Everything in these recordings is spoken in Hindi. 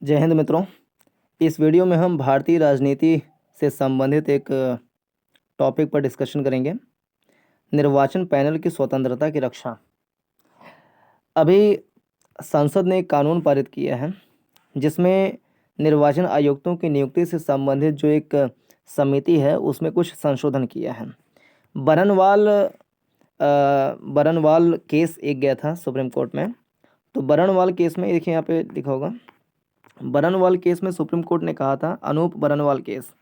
जय हिंद मित्रों। इस वीडियो में हम भारतीय राजनीति से संबंधित एक टॉपिक पर डिस्कशन करेंगे। निर्वाचन पैनल की स्वतंत्रता की रक्षा। अभी संसद ने एक कानून पारित किया है जिसमें निर्वाचन आयुक्तों की नियुक्ति से संबंधित जो एक समिति है उसमें कुछ संशोधन किया है। बरनवाल केस एक गया था सुप्रीम कोर्ट में। तो बरनवाल केस में देखिए यहाँ पे लिखा होगा, बरनवाल केस में सुप्रीम कोर्ट ने कहा था, अनूप बरनवाल केस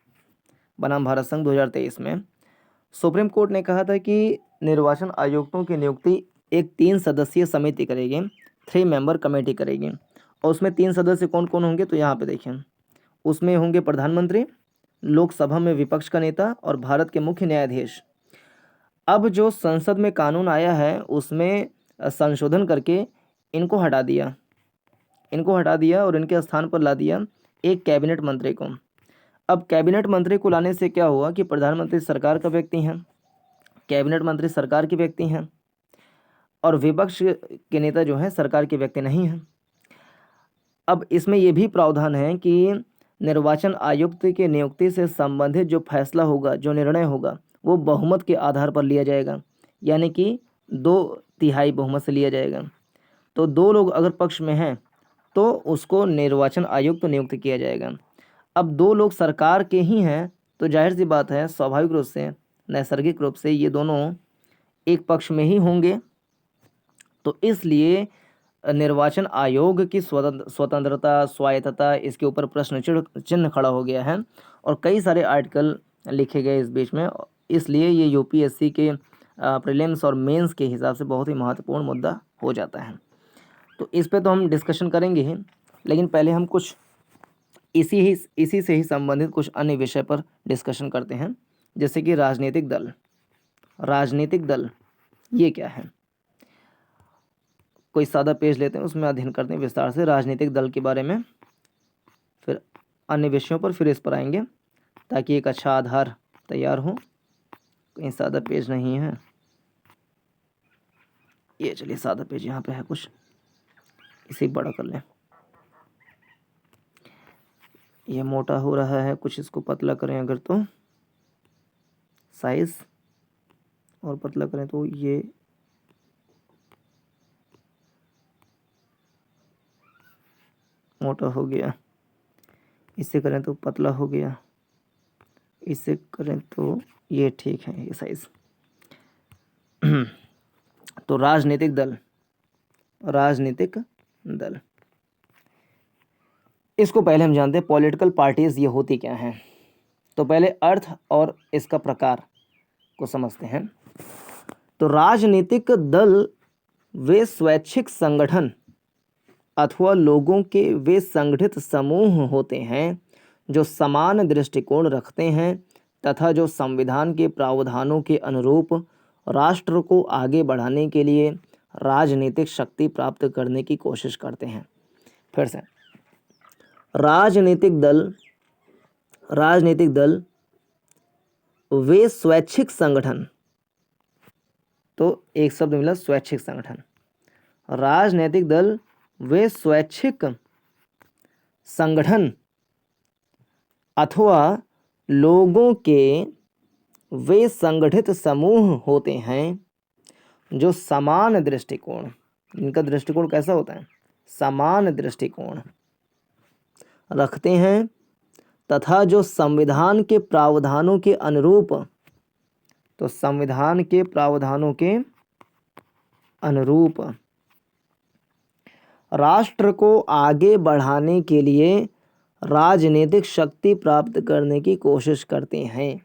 बनाम भारत संघ 2023 में सुप्रीम कोर्ट ने कहा था कि निर्वाचन आयुक्तों की नियुक्ति एक 3 सदस्यीय समिति करेगी, 3 मेंबर कमेटी करेगी। और उसमें 3 सदस्य कौन कौन होंगे तो यहाँ पे देखें, उसमें होंगे प्रधानमंत्री, लोकसभा में विपक्ष का नेता और भारत के मुख्य न्यायाधीश। अब जो संसद में कानून आया है उसमें संशोधन करके इनको हटा दिया और इनके स्थान पर ला दिया एक कैबिनेट मंत्री को। अब कैबिनेट मंत्री को लाने से क्या हुआ कि प्रधानमंत्री सरकार का व्यक्ति हैं, कैबिनेट मंत्री सरकार के व्यक्ति हैं और विपक्ष के नेता जो हैं सरकार के व्यक्ति नहीं हैं। अब इसमें यह भी प्रावधान है कि निर्वाचन आयुक्त की नियुक्ति से संबंधित जो फैसला होगा, जो निर्णय होगा, वो बहुमत के आधार पर लिया जाएगा, यानी कि 2/3 बहुमत से लिया जाएगा। तो 2 लोग अगर पक्ष में हैं तो उसको निर्वाचन आयुक्त नियुक्त किया जाएगा। अब 2 लोग सरकार के ही हैं तो जाहिर सी बात है, स्वाभाविक रूप से, नैसर्गिक रूप से ये दोनों एक पक्ष में ही होंगे। तो इसलिए निर्वाचन आयोग की स्वतंत्रता, स्वायत्तता, इसके ऊपर प्रश्न चिन्ह खड़ा हो गया है और कई सारे आर्टिकल लिखे गए इस बीच में। इसलिए ये यूपीएससी के प्रीलिम्स और मेंस के हिसाब से बहुत ही महत्वपूर्ण मुद्दा हो जाता है। तो इस पे तो हम डिस्कशन करेंगे ही, लेकिन पहले हम कुछ इसी से ही संबंधित कुछ अन्य विषय पर डिस्कशन करते हैं, जैसे कि राजनीतिक दल ये क्या है। कोई सादा पेज लेते हैं, उसमें अध्ययन करते हैं विस्तार से राजनीतिक दल के बारे में, फिर अन्य विषयों पर फिर इस पर आएंगे ताकि एक अच्छा आधार तैयार हो। कहीं सादा पेज नहीं है, ये चलिए सादा पेज यहाँ पे है, कुछ इसे बड़ा कर लें। ये मोटा हो रहा है, कुछ इसको पतला करें अगर तो साइज, और पतला करें तो ये मोटा हो गया, इससे करें तो पतला हो गया, इससे करें तो ये ठीक है ये साइज। तो राजनीतिक दल इसको पहले हम जानते हैं पॉलिटिकल पार्टीज ये होती क्या हैं। तो पहले अर्थ और इसका प्रकार को समझते हैं। तो राजनीतिक दल वे स्वैच्छिक संगठन अथवा लोगों के वे संगठित समूह होते हैं जो समान दृष्टिकोण रखते हैं तथा जो संविधान के प्रावधानों के अनुरूप राष्ट्र को आगे बढ़ाने के लिए राजनीतिक शक्ति प्राप्त करने की कोशिश करते हैं। फिर से, राजनीतिक दल वे स्वैच्छिक संगठन, तो एक शब्द मिला स्वैच्छिक संगठन। राजनीतिक दल वे स्वैच्छिक संगठन अथवा लोगों के वे संगठित समूह होते हैं जो समान दृष्टिकोण, इनका दृष्टिकोण कैसा होता है, समान दृष्टिकोण रखते हैं तथा जो संविधान के प्रावधानों के अनुरूप, तो संविधान के प्रावधानों के अनुरूप राष्ट्र को आगे बढ़ाने के लिए राजनीतिक शक्ति प्राप्त करने की कोशिश करते हैं।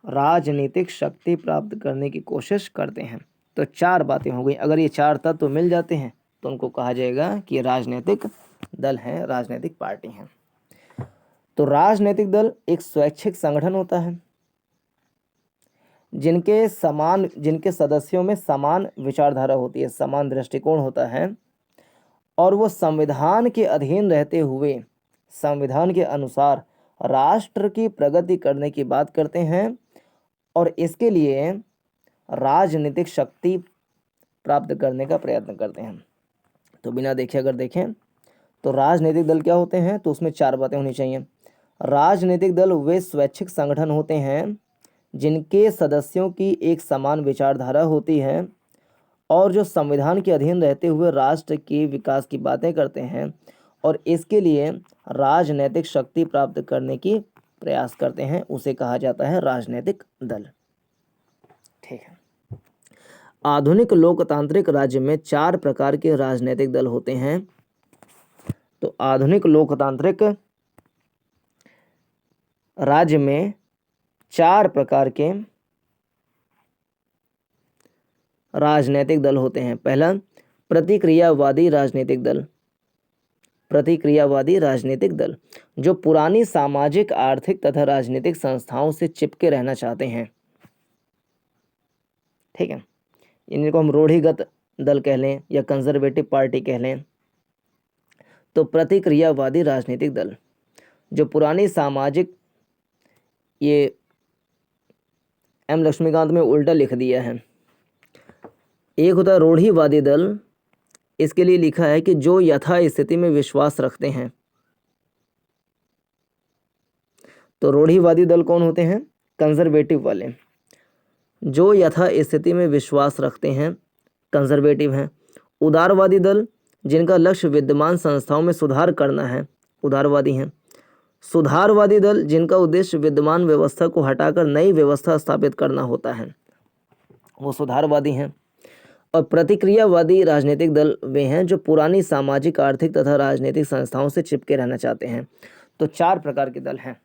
राजनीतिक शक्ति प्राप्त करने की कोशिश करते हैं। तो 4 बातें हो गई। अगर ये 4 तत्व तो मिल जाते हैं तो उनको कहा जाएगा कि राजनीतिक दल हैं, राजनीतिक पार्टी हैं। तो राजनीतिक दल एक स्वैच्छिक संगठन होता है जिनके सदस्यों में समान विचारधारा होती है, समान दृष्टिकोण होता है और वो संविधान के अधीन रहते हुए संविधान के अनुसार राष्ट्र की प्रगति करने की बात करते हैं और इसके लिए राजनीतिक शक्ति प्राप्त करने का प्रयत्न करते हैं। तो बिना देखे अगर देखें तो राजनीतिक दल क्या होते हैं, तो उसमें 4 बातें होनी चाहिए। राजनीतिक दल वे स्वैच्छिक संगठन होते हैं जिनके सदस्यों की एक समान विचारधारा होती है और जो संविधान के अधीन रहते हुए राष्ट्र के विकास की बातें करते हैं और इसके लिए राजनीतिक शक्ति प्राप्त करने की प्रयास करते हैं, उसे कहा जाता है राजनीतिक दल। ठीक है। आधुनिक लोकतांत्रिक राज्य में 4 प्रकार के राजनीतिक दल होते हैं। तो आधुनिक लोकतांत्रिक राज्य में 4 प्रकार के राजनीतिक दल होते हैं। पहला, प्रतिक्रियावादी राजनीतिक दल। प्रतिक्रियावादी राजनीतिक दल जो पुरानी सामाजिक, आर्थिक तथा राजनीतिक संस्थाओं से चिपके रहना चाहते हैं। ठीक है, इनको हम रूढ़िगत दल कह लें या कंजर्वेटिव पार्टी कह लें। तो प्रतिक्रियावादी राजनीतिक दल जो पुरानी सामाजिक, ये एम लक्ष्मीकांत में उल्टा लिख दिया है। एक होता है रूढ़िवादी दल, इसके लिए लिखा है कि जो यथा स्थिति में विश्वास रखते हैं। तो रूढ़िवादी दल कौन होते हैं, कंजर्वेटिव वाले, जो यथा स्थिति में विश्वास रखते हैं, कंजर्वेटिव हैं। उदारवादी दल जिनका लक्ष्य विद्यमान संस्थाओं में सुधार करना है, उदारवादी हैं। सुधारवादी दल जिनका उद्देश्य विद्यमान व्यवस्था को हटाकर नई व्यवस्था स्थापित करना होता है, वो सुधारवादी हैं। और प्रतिक्रियावादी राजनीतिक दल वे हैं जो पुरानी सामाजिक, आर्थिक तथा राजनीतिक संस्थाओं से चिपके रहना चाहते हैं। तो 4 प्रकार के दल हैं,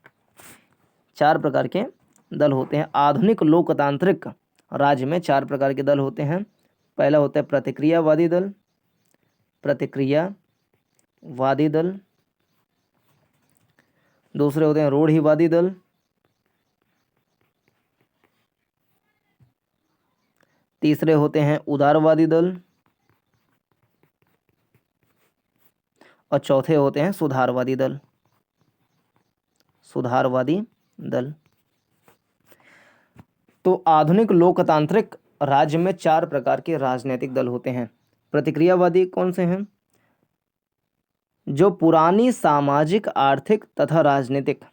4 प्रकार के दल होते हैं। आधुनिक लोकतांत्रिक राज्य में 4 प्रकार के दल होते हैं। पहला होता है प्रतिक्रियावादी दल, प्रतिक्रियावादी दल। दूसरे होते हैं रूढ़िवादी दल, तीसरे होते हैं उदारवादी दल और चौथे होते हैं सुधारवादी दल, सुधारवादी दल। तो आधुनिक लोकतांत्रिक राज्य में 4 प्रकार के राजनीतिक दल होते हैं। प्रतिक्रियावादी कौन से हैं, जो पुरानी सामाजिक, आर्थिक तथा राजनीतिक,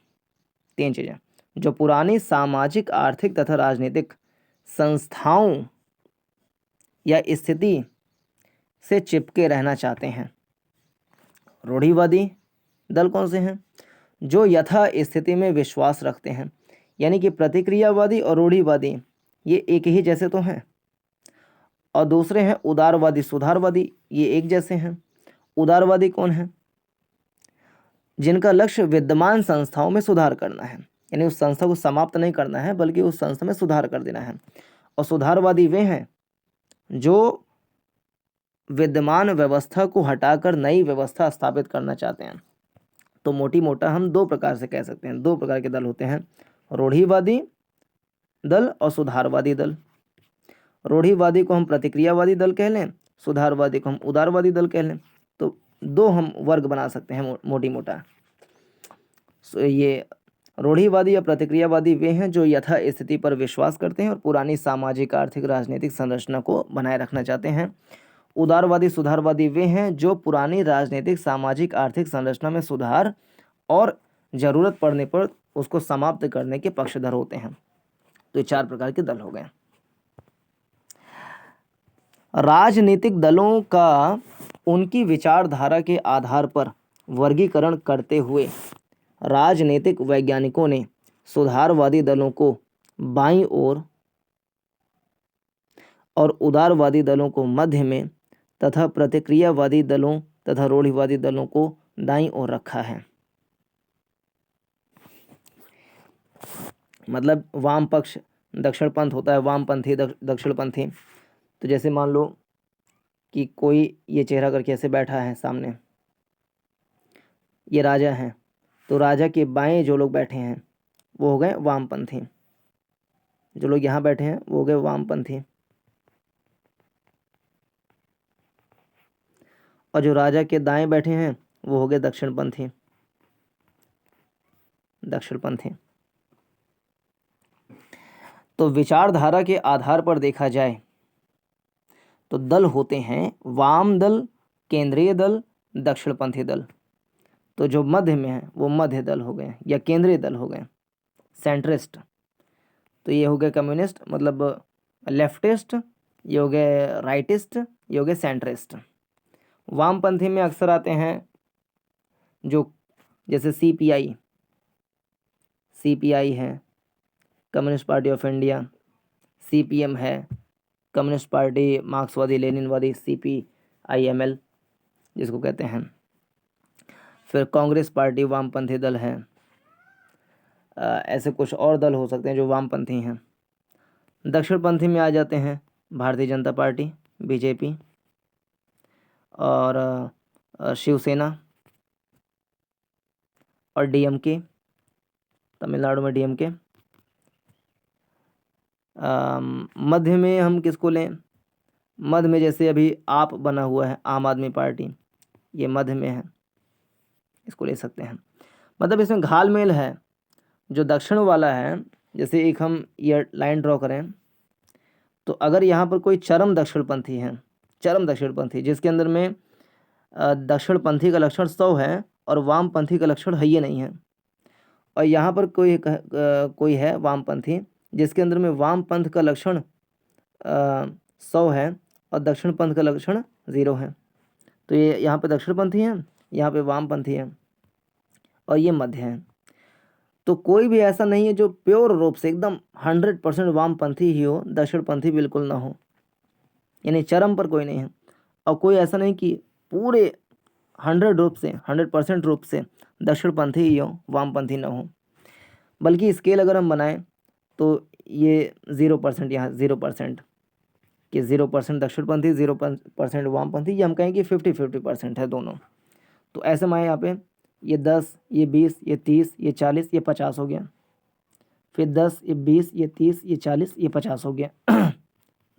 3 चीजें, जो पुरानी सामाजिक, आर्थिक तथा राजनीतिक संस्थाओं या स्थिति से चिपके रहना चाहते हैं। रूढ़िवादी दल कौन से हैं, जो यथा स्थिति में विश्वास रखते हैं। यानी कि प्रतिक्रियावादी और रूढ़िवादी ये एक ही जैसे तो हैं। और दूसरे हैं उदारवादी, सुधारवादी, ये एक जैसे हैं। उदारवादी कौन है, जिनका लक्ष्य विद्यमान संस्थाओं में सुधार करना है, यानी उस संस्था को समाप्त नहीं करना है बल्कि उस संस्था में सुधार कर देना है। और सुधारवादी वे हैं जो विद्यमान व्यवस्था को हटाकर नई व्यवस्था स्थापित करना चाहते हैं। तो मोटी मोटा हम 2 प्रकार से कह सकते हैं, 2 प्रकार के दल होते हैं, रूढ़िवादी दल और सुधारवादी दल। रूढ़िवादी को हम प्रतिक्रियावादी दल कह लें, सुधारवादी को हम उदारवादी दल कह लें। तो 2 हम वर्ग बना सकते हैं मोटी मोटा। ये रूढ़िवादी या प्रतिक्रियावादी वे हैं जो यथा स्थिति पर विश्वास करते हैं और पुरानी सामाजिक, आर्थिक, राजनीतिक संरचना को बनाए रखना चाहते हैं। उदारवादी, सुधारवादी वे हैं जो पुरानी राजनीतिक, सामाजिक, आर्थिक संरचना में सुधार और जरूरत पड़ने पर उसको समाप्त करने के पक्षधर होते हैं। तो ये 4 प्रकार के दल हो गए। राजनीतिक दलों का उनकी विचारधारा के आधार पर वर्गीकरण करते हुए राजनीतिक वैज्ञानिकों ने सुधारवादी दलों को बाईं ओर और उदारवादी दलों को मध्य में तथा प्रतिक्रियावादी दलों तथा रूढ़िवादी दलों को दाईं ओर रखा है। मतलब वाम पक्ष दक्षिण पंथ होता है, वामपंथी दक्षिणपंथी। तो जैसे मान लो कि कोई ये चेहरा करके ऐसे बैठा है सामने, ये राजा है, तो राजा के बाएं जो लोग बैठे हैं वो हो गए वामपंथी, जो लोग यहाँ बैठे हैं वो हो गए वामपंथी, और जो राजा के दाएं बैठे हैं वो हो गए दक्षिणपंथी, दक्षिणपंथी। तो विचारधारा के आधार पर देखा जाए तो दल होते हैं वाम दल, केंद्रीय दल, दक्षिणपंथी दल। तो जो मध्य में है वो मध्य दल हो गए या केंद्रीय दल हो गए। सेंट्रिस्ट, तो ये हो गए कम्युनिस्ट मतलब लेफ्टिस्ट, ये हो गए राइटिस्ट, ये हो गए सेंट्रिस्ट। वामपंथी में अक्सर आते हैं जो जैसे सीपीआई है, communist party of India, CPM है, कम्युनिस्ट पार्टी मार्क्सवादी लेनिनवादी, सीपीआईएमएल जिसको कहते हैं। फिर कांग्रेस पार्टी वामपंथी दल है। ऐसे कुछ और दल हो सकते हैं जो वामपंथी हैं। दक्षिणपंथी में आ जाते हैं भारतीय जनता पार्टी बीजेपी और शिवसेना और डीएमके, तमिलनाडु में डीएमके। मध्य में हम किसको लें? मध्य में जैसे अभी आप बना हुआ है आम आदमी पार्टी, ये मध्य में है, इसको ले सकते हैं। मतलब इसमें घालमेल है। जो दक्षिण वाला है, जैसे एक हम ये लाइन ड्रॉ करें तो अगर यहाँ पर कोई चरम दक्षिणपंथी है, चरम दक्षिणपंथी जिसके अंदर में दक्षिणपंथी का लक्षण 100 है और वामपंथी का लक्षण है ही नहीं है, और यहाँ पर कोई है वामपंथी जिसके अंदर में वामपंथ का लक्षण 100 है और दक्षिणपंथ का लक्षण 0 है, तो ये यहाँ पे दक्षिणपंथी है, यहाँ पे वामपंथी है और ये मध्य है। तो कोई भी ऐसा नहीं है जो प्योर रूप से एकदम 100% वामपंथी ही हो, दक्षिणपंथी बिल्कुल ना हो, यानी चरम पर कोई नहीं है। और कोई ऐसा नहीं कि पूरे 100% रूप से दक्षिणपंथी ही हो, वामपंथी ना हो। बल्कि स्केल अगर हम बनाएं तो ये 0% यहाँ 0% कि 0% दक्षिणपंथी 0% वामपंथी, ये हम कहें कि 50-50% है दोनों। तो ऐसे में यहाँ पे ये 10, ये 20, ये 30, ये 40, ये 50 हो गया। फिर 10, ये 20, ये 30, ये 40, ये 50 हो गया।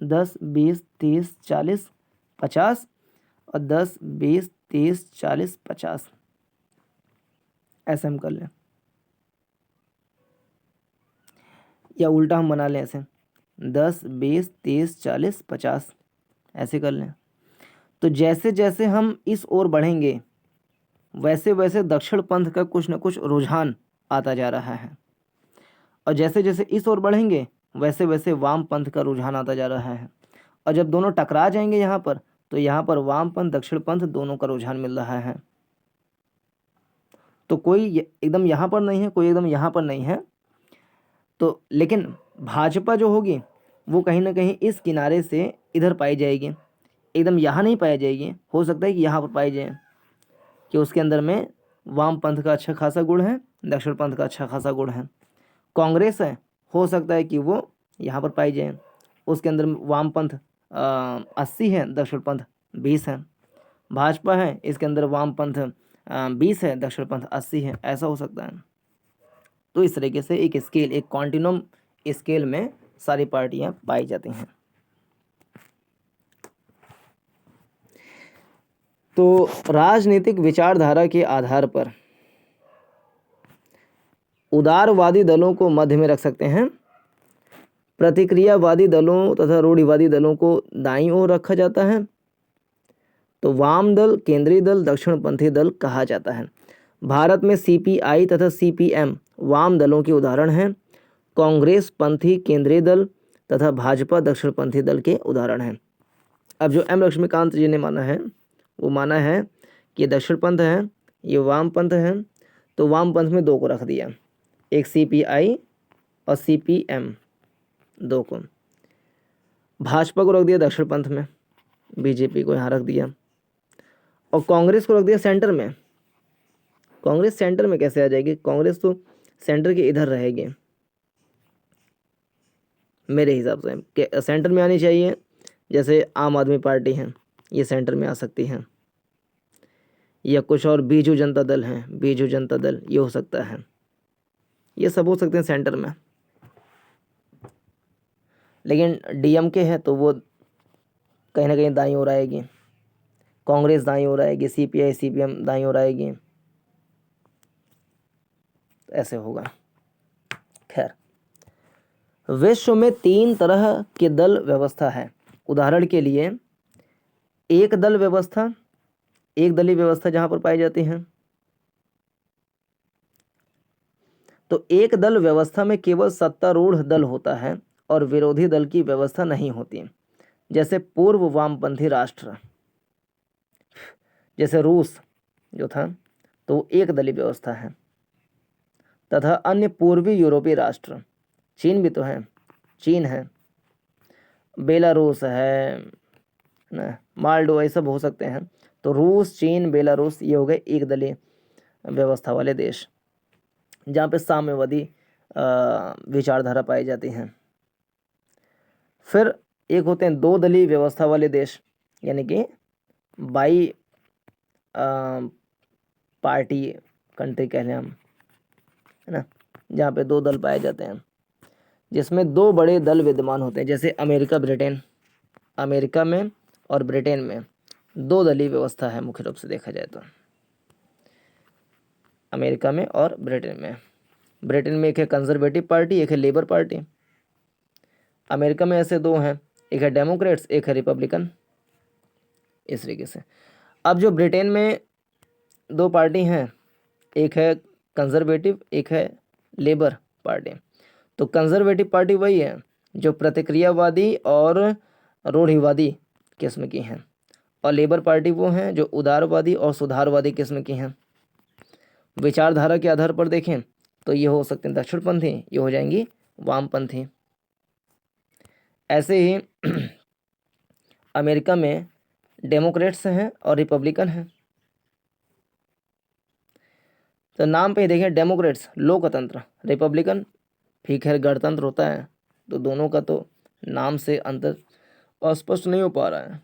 10, 20, 30, 40, 50 और 10, 20, 30, 40, 50 ऐसे हम कर लें, या उल्टा हम बना लें ऐसे 10, 20, 30, 40, 50 ऐसे कर लें। तो जैसे जैसे हम इस ओर बढ़ेंगे वैसे वैसे दक्षिण पंथ का कुछ न कुछ रुझान आता जा रहा है, और जैसे जैसे इस ओर बढ़ेंगे वैसे वैसे वाम पंथ का रुझान आता जा रहा है। और जब दोनों टकरा जाएंगे यहाँ पर, तो यहाँ पर वाम पंथ दक्षिण पंथ दोनों का रुझान मिल रहा है। तो कोई एकदम यहाँ पर नहीं है, कोई एकदम यहाँ पर नहीं है। तो लेकिन भाजपा जो होगी वो कहीं ना कहीं इस किनारे से इधर पाई जाएगी, एकदम यहाँ नहीं पाई जाएगी। हो सकता है कि यहाँ पर पाई जाए कि उसके अंदर में वाम पंथ का अच्छा खासा गुण है, दक्षिण पंथ का अच्छा खासा गुण है। कांग्रेस है, हो सकता है कि वो यहाँ पर पाई जाए, उसके अंदर वाम पंथ 80 है, दक्षिण पंथ 20 है। भाजपा है, इसके अंदर वाम पंथ 20 है, दक्षिण पंथ 80 है, ऐसा हो सकता है। तो इस तरीके से एक स्केल, एक कॉन्टिन्यूम स्केल में सारी पार्टियां पाई जाती हैं। तो राजनीतिक विचारधारा के आधार पर उदारवादी दलों को मध्य में रख सकते हैं, प्रतिक्रियावादी दलों तथा रूढ़िवादी दलों को दाईं ओर रखा जाता है। तो वाम दल, केंद्रीय दल, दक्षिणपंथी दल कहा जाता है। भारत में सीपीआई तथा सीपीएम वाम दलों के उदाहरण हैं। कांग्रेस पंथी केंद्रीय दल तथा भाजपा दक्षिणपंथी दल के उदाहरण हैं। अब जो एम लक्ष्मीकांत जी ने माना है वो माना है कि दक्षिण पंथ है, ये वाम पंथ है। तो वाम पंथ में 2 को रख दिया, एक सीपीआई और सीपीएम 2 को। भाजपा को रख दिया दक्षिण पंथ में, बीजेपी को यहाँ रख दिया, और कांग्रेस को रख दिया सेंटर में। कांग्रेस सेंटर में कैसे आ जाएगी? कांग्रेस तो सेंटर के इधर रहेगी मेरे हिसाब से, सेंटर में आनी चाहिए। जैसे आम आदमी पार्टी है, ये सेंटर में आ सकती है, या कुछ और बीजू जनता दल है, बीजू जनता दल ये हो सकता है, ये सब हो सकते हैं सेंटर में। लेकिन डीएमके है तो वो कहीं ना कहीं दाईं ओर आएगी, कांग्रेस दाईं ओर आएगी, सीपीआई सीपीएम दाईं ओर आएगी, ऐसे होगा। खैर, विश्व में 3 तरह के दल व्यवस्था है। उदाहरण के लिए एक दल व्यवस्था, एक दलीय व्यवस्था जहाँ पर पाई जाती है। तो एक दल व्यवस्था में केवल सत्तारूढ़ दल होता है और विरोधी दल की व्यवस्था नहीं होती। जैसे पूर्व वामपंथी राष्ट्र, जैसे रूस जो था तो वो एक दलीय व्यवस्था है, तथा अन्य पूर्वी यूरोपीय राष्ट्र, चीन भी तो है, चीन है, बेलारूस है ना, मालडो, ये सब हो सकते हैं। तो रूस, चीन, बेलारूस ये हो गए एक दलीय व्यवस्था वाले देश जहाँ पे साम्यवादी विचारधारा पाई जाती हैं। फिर एक होते हैं दो दलीय व्यवस्था वाले देश, यानी कि बाई पार्टी कंट्री कह लें हम, है ना, जहाँ पे दो दल पाए जाते हैं, जिसमें दो बड़े दल विद्यमान होते हैं। जैसे अमेरिका, ब्रिटेन, अमेरिका में और ब्रिटेन में दो दलीय व्यवस्था है मुख्य रूप से देखा जाए तो, अमेरिका में और ब्रिटेन में। ब्रिटेन में एक है कंजर्वेटिव पार्टी, एक है लेबर पार्टी। अमेरिका में ऐसे दो हैं, एक है डेमोक्रेट्स, एक है रिपब्लिकन, इस तरीके से। अब जो ब्रिटेन में दो पार्टी हैं, एक है कंजर्वेटिव, एक है लेबर पार्टी। तो कंजर्वेटिव पार्टी वही है जो प्रतिक्रियावादी और रूढ़िवादी किस्म की हैं, और लेबर पार्टी वो हैं जो उदारवादी और सुधारवादी किस्म की हैं। विचारधारा के आधार पर देखें तो ये हो सकते हैं दक्षिणपंथी, ये हो जाएंगी वामपंथी। ऐसे ही अमेरिका में डेमोक्रेट्स हैं और रिपब्लिकन हैं। तो नाम पे ही देखें, डेमोक्रेट्स लोकतंत्र, रिपब्लिकन ठीक है गणतंत्र होता है। तो दोनों का तो नाम से अंतर अस्पष्ट नहीं हो पा रहा है।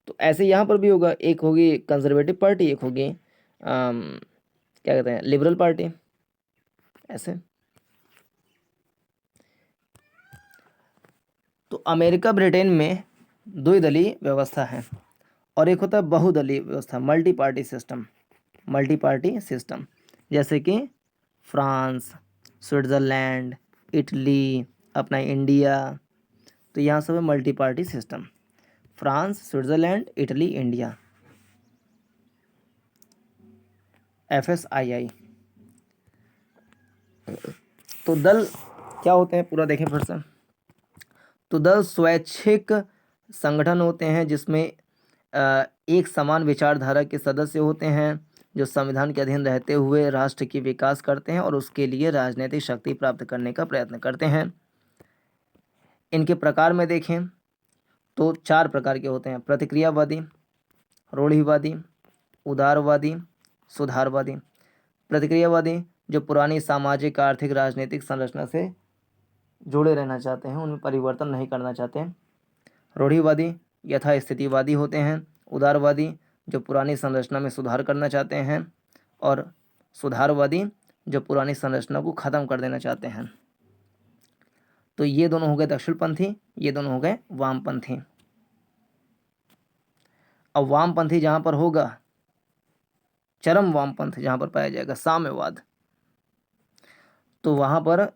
तो ऐसे यहाँ पर भी होगा, एक होगी कंजर्वेटिव पार्टी, एक होगी क्या कहते हैं लिबरल पार्टी, ऐसे। तो अमेरिका, ब्रिटेन में द्विदलीय व्यवस्था है, और एक होता है बहुदलीय व्यवस्था, multi party system, multi party system, जैसे कि फ्रांस, स्विट्ज़रलैंड, इटली, अपना इंडिया। तो यहाँ सब है multi party system, France, Switzerland, Italy, India, FSII। तो दल क्या होते हैं पूरा देखें फिर से। तो दल स्वैच्छिक संगठन होते हैं जिसमें एक समान विचारधारा के सदस्य होते हैं जो संविधान के अधीन रहते हुए राष्ट्र की विकास करते हैं और उसके लिए राजनीतिक शक्ति प्राप्त करने का प्रयत्न करते हैं। इनके प्रकार में देखें तो चार प्रकार के होते हैं: प्रतिक्रियावादी, रूढ़िवादी, उदारवादी, सुधारवादी। प्रतिक्रियावादी जो पुरानी सामाजिक, आर्थिक, राजनीतिक संरचना से जुड़े रहना चाहते हैं, उनमें परिवर्तन नहीं करना चाहते हैं। रूढ़िवादी यथास्थितिवादी होते हैं। उदारवादी जो पुरानी संरचना में सुधार करना चाहते हैं, और सुधारवादी जो पुरानी संरचना को ख़त्म कर देना चाहते हैं। तो ये दोनों हो गए दक्षिणपंथी, ये दोनों हो गए वामपंथी। अब वामपंथी जहाँ पर होगा, चरम वामपंथ जहाँ पर पाया जाएगा, साम्यवाद, तो वहाँ पर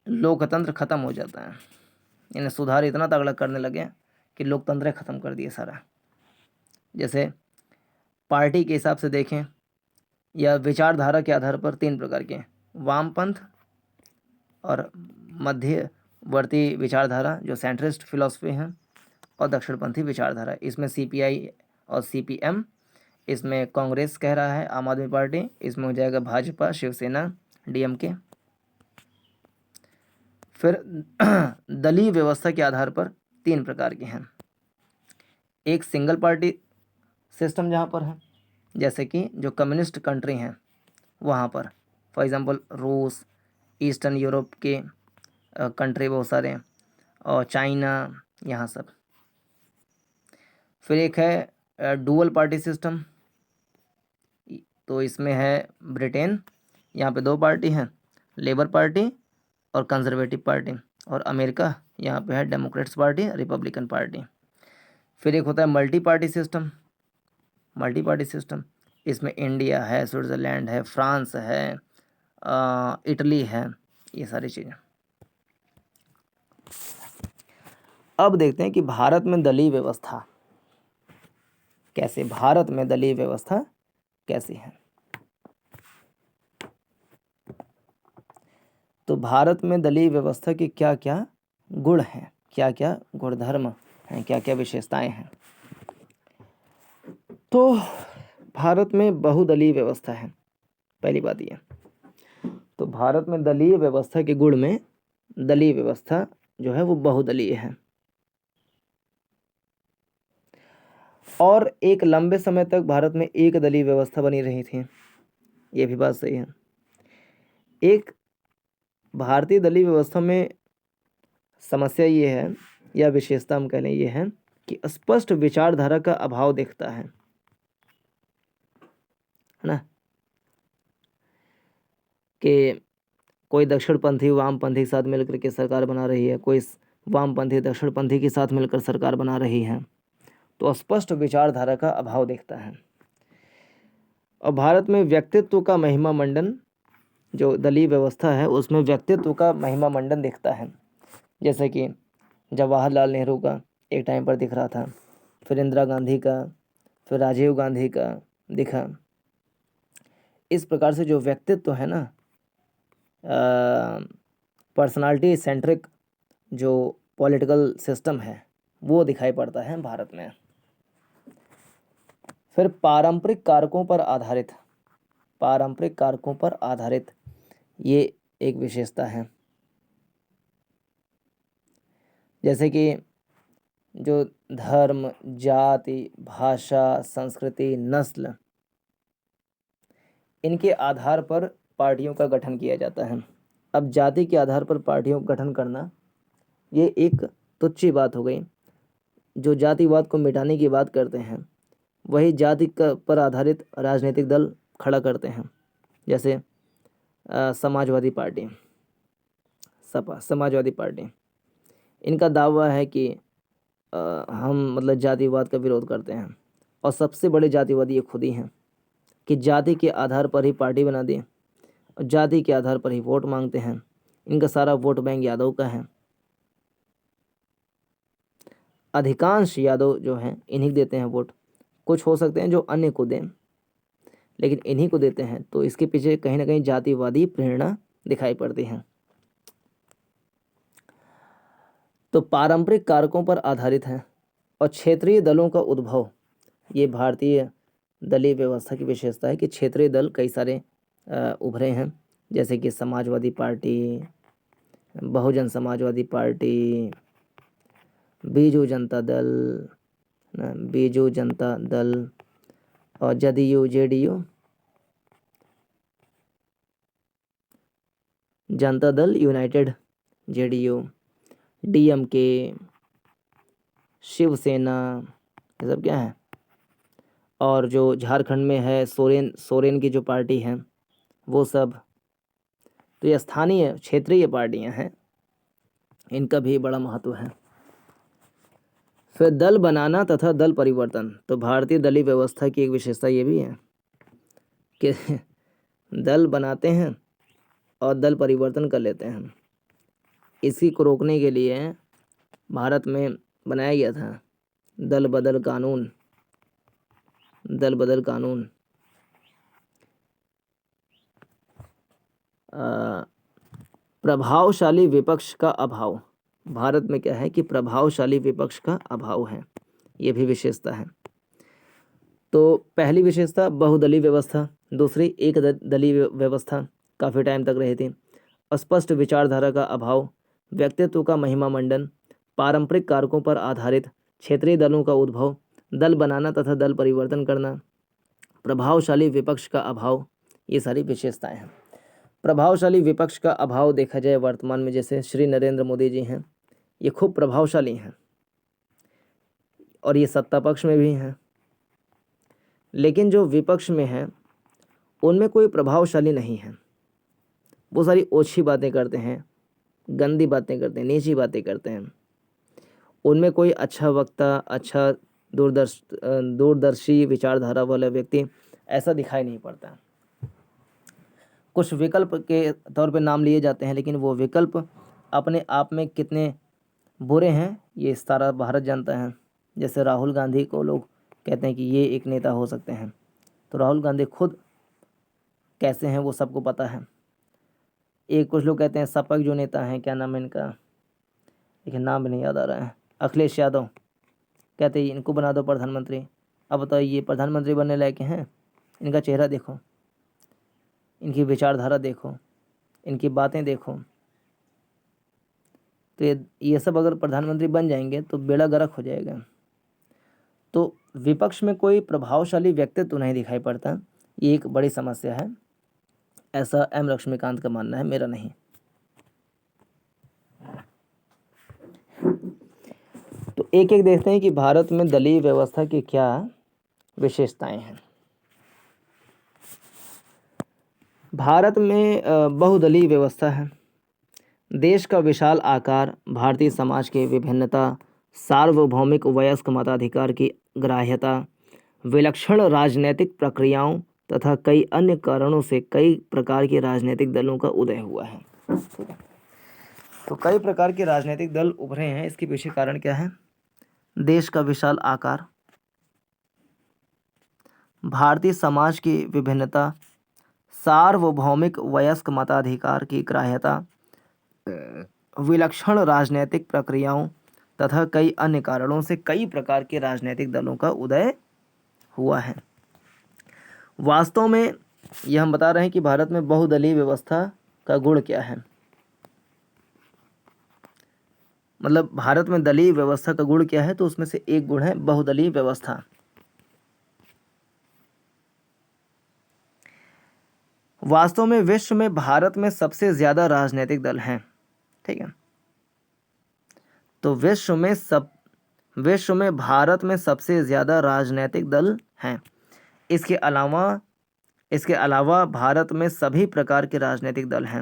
लोकतंत्र खत्म हो जाता है। इन्हें सुधार इतना तगड़ा करने लगे कि लोकतंत्र खत्म कर दिए सारा। जैसे पार्टी के हिसाब से देखें या विचारधारा के आधार पर तीन प्रकार के, वामपंथ और मध्यवर्ती विचारधारा जो सेंट्रिस्ट फिलॉसफी है, और दक्षिणपंथी विचारधारा। इसमें CPI और CPM, इसमें कांग्रेस कह रहा है आम आदमी पार्टी, इसमें हो जाएगा भाजपा, शिवसेना, DMK। फिर दलीय व्यवस्था के आधार पर तीन प्रकार के हैं। एक सिंगल पार्टी सिस्टम जहाँ पर है, जैसे कि जो कम्युनिस्ट कंट्री हैं वहाँ पर, फॉर एग्जांपल रूस, ईस्टर्न यूरोप के कंट्री बहुत सारे, और चाइना, यहाँ सब। फिर एक है डुअल पार्टी सिस्टम, तो इसमें है ब्रिटेन, यहाँ पे दो पार्टी हैं, लेबर पार्टी और कंजर्वेटिव पार्टी, और अमेरिका यहाँ पे है डेमोक्रेट्स पार्टी, रिपब्लिकन पार्टी। फिर एक होता है multi party system, multi party system, इसमें इंडिया है, स्विट्ज़रलैंड है, फ्रांस है, इटली है, ये सारी चीज़ें। अब देखते हैं कि भारत में दलीय व्यवस्था कैसे, भारत में दलीय व्यवस्था कैसी है। तो भारत में दलीय व्यवस्था के क्या क्या गुण हैं, क्या क्या गुणधर्म हैं, क्या क्या विशेषताएं हैं। तो भारत में बहुदलीय व्यवस्था है, पहली बात यह। तो भारत में दलीय व्यवस्था के गुण में दलीय व्यवस्था जो है वो बहुदलीय है, और एक लंबे समय तक भारत में एक दलीय व्यवस्था बनी रही थी, ये भी बात सही है। एक भारतीय दलीय व्यवस्था में समस्या ये है, या विशेषता हम कह लें ये है, कि स्पष्ट विचारधारा का अभाव दिखता है ना, कि कोई दक्षिणपंथी वामपंथी के साथ मिलकर के सरकार बना रही है, कोई वामपंथी दक्षिणपंथी के साथ मिलकर सरकार बना रही है, तो स्पष्ट विचारधारा का अभाव दिखता है। और भारत में व्यक्तित्व का महिमा मंडन, जो दलीय व्यवस्था है उसमें व्यक्तित्व का महिमा मंडन दिखता है, जैसे कि जवाहरलाल नेहरू का एक टाइम पर दिख रहा था, फिर इंदिरा गांधी का, फिर राजीव गांधी का दिखा। इस प्रकार से जो व्यक्तित्व है ना, पर्सनालिटी सेंट्रिक जो पॉलिटिकल सिस्टम है वो दिखाई पड़ता है भारत में। फिर पारंपरिक कारकों पर आधारित, पारंपरिक कारकों पर आधारित ये एक विशेषता है, जैसे कि जो धर्म, जाति, भाषा, संस्कृति, नस्ल, इनके आधार पर पार्टियों का गठन किया जाता है। अब जाति के आधार पर पार्टियों का गठन करना ये एक तुच्छ बात हो गई। जो जातिवाद को मिटाने की बात करते हैं वही जाति का पर आधारित राजनीतिक दल खड़ा करते हैं, जैसे समाजवादी पार्टी, सपा, समाजवादी पार्टी। इनका दावा है कि हम मतलब जातिवाद का विरोध करते हैं, और सबसे बड़े जातिवादी ये खुद ही हैं, कि जाति के आधार पर ही पार्टी बना दी और जाति के आधार पर ही वोट मांगते हैं। इनका सारा वोट बैंक यादव का है, अधिकांश यादव जो हैं इन्हीं देते हैं वोट। कुछ हो सकते हैं जो अन्य को दें, लेकिन इन्हीं को देते हैं। तो इसके पीछे कहीं ना कहीं जातिवादी प्रेरणा दिखाई पड़ती है। तो पारंपरिक कारकों पर आधारित है, और क्षेत्रीय दलों का उद्भव, ये भारतीय दलीय व्यवस्था की विशेषता है कि क्षेत्रीय दल कई सारे उभरे हैं, जैसे कि समाजवादी पार्टी, बहुजन समाजवादी पार्टी, बीजू जनता दल, बीजू जनता दल, और JDU, JDU, Janata Dal United, JDU, DMK, Shiv Sena, ये सब क्या है। और जो झारखंड में है सोरेन की जो पार्टी है वो सब। तो ये स्थानीय क्षेत्रीय पार्टियां हैं, इनका भी बड़ा महत्व है। फिर दल बनाना तथा दल परिवर्तन। तो भारतीय दलीय व्यवस्था की एक विशेषता ये भी है कि दल बनाते हैं और दल परिवर्तन कर लेते हैं। इसी को रोकने के लिए भारत में बनाया गया था दल बदल कानून, दल बदल कानून। प्रभावशाली विपक्ष का अभाव, भारत में क्या है कि प्रभावशाली विपक्ष का अभाव है, ये भी विशेषता है। तो पहली विशेषता बहुदलीय व्यवस्था, दूसरी एक दलीय व्यवस्था काफ़ी टाइम तक रही थी, स्पष्ट विचारधारा का अभाव, व्यक्तित्व का महिमा मंडन, पारंपरिक कारकों पर आधारित क्षेत्रीय दलों का उद्भव, दल बनाना तथा दल परिवर्तन करना, प्रभावशाली विपक्ष का अभाव, ये सारी विशेषताएं हैं। प्रभावशाली विपक्ष का अभाव देखा जाए वर्तमान में, जैसे श्री नरेंद्र मोदी जी हैं, ये खूब प्रभावशाली हैं और ये सत्ता पक्ष में भी हैं, लेकिन जो विपक्ष में हैं उनमें कोई प्रभावशाली नहीं है। वो सारी ओछी बातें करते हैं, गंदी बातें करते हैं, नीची बातें करते हैं। उनमें कोई अच्छा वक्ता, अच्छा दूरदर्शी विचारधारा वाला व्यक्ति ऐसा दिखाई नहीं पड़ता। कुछ विकल्प के तौर पे नाम लिए जाते हैं, लेकिन वो विकल्प अपने आप में कितने बुरे हैं ये सारा भारत जानता है। जैसे राहुल गांधी को लोग कहते हैं कि ये एक नेता हो सकते हैं। तो राहुल गांधी खुद कैसे हैं वो सबको पता है। एक कुछ लोग कहते हैं सपा के जो नेता हैं, क्या नाम है इनका, लेकिन नाम भी नहीं याद आ रहा है, अखिलेश यादव, कहते हैं इनको बना दो प्रधानमंत्री। अब बताओ ये प्रधानमंत्री बनने लायक हैं? इनका चेहरा देखो, इनकी विचारधारा देखो, इनकी बातें देखो। तो ये सब अगर प्रधानमंत्री बन जाएंगे तो बेड़ा गर्क हो जाएगा। तो विपक्ष में कोई प्रभावशाली व्यक्तित्व नहीं दिखाई पड़ता, ये एक बड़ी समस्या है, ऐसा एम लक्ष्मीकांत का मानना है, मेरा नहीं। तो एक एक देखते हैं कि भारत में दलीय व्यवस्था की क्या विशेषताएं हैं। भारत में बहुदलीय व्यवस्था है। देश का विशाल आकार, भारतीय समाज की विभिन्नता, सार्वभौमिक वयस्क मताधिकार की ग्राह्यता, विलक्षण राजनीतिक प्रक्रियाओं तथा कई अन्य कारणों से कई प्रकार के राजनीतिक दलों का उदय हुआ है। तो कई प्रकार के राजनीतिक दल उभरे हैं, इसके पीछे कारण क्या है? देश का विशाल आकार, भारतीय समाज की विभिन्नता, सार्वभौमिक वयस्क मताधिकार की ग्राह्यता, विलक्षण राजनीतिक प्रक्रियाओं तथा कई अन्य कारणों से कई प्रकार के राजनीतिक दलों का उदय हुआ है। वास्तव में यह हम बता रहे हैं कि भारत में बहुदलीय व्यवस्था का गुण क्या है। मतलब भारत में दलीय व्यवस्था का गुण क्या है, तो उसमें से एक गुण है बहुदलीय व्यवस्था। वास्तव में विश्व में भारत में सबसे ज्यादा राजनीतिक दल हैं, ठीक है। तो विश्व में भारत में सबसे ज्यादा राजनीतिक दल हैं। इसके अलावा भारत में सभी प्रकार के राजनीतिक दल हैं,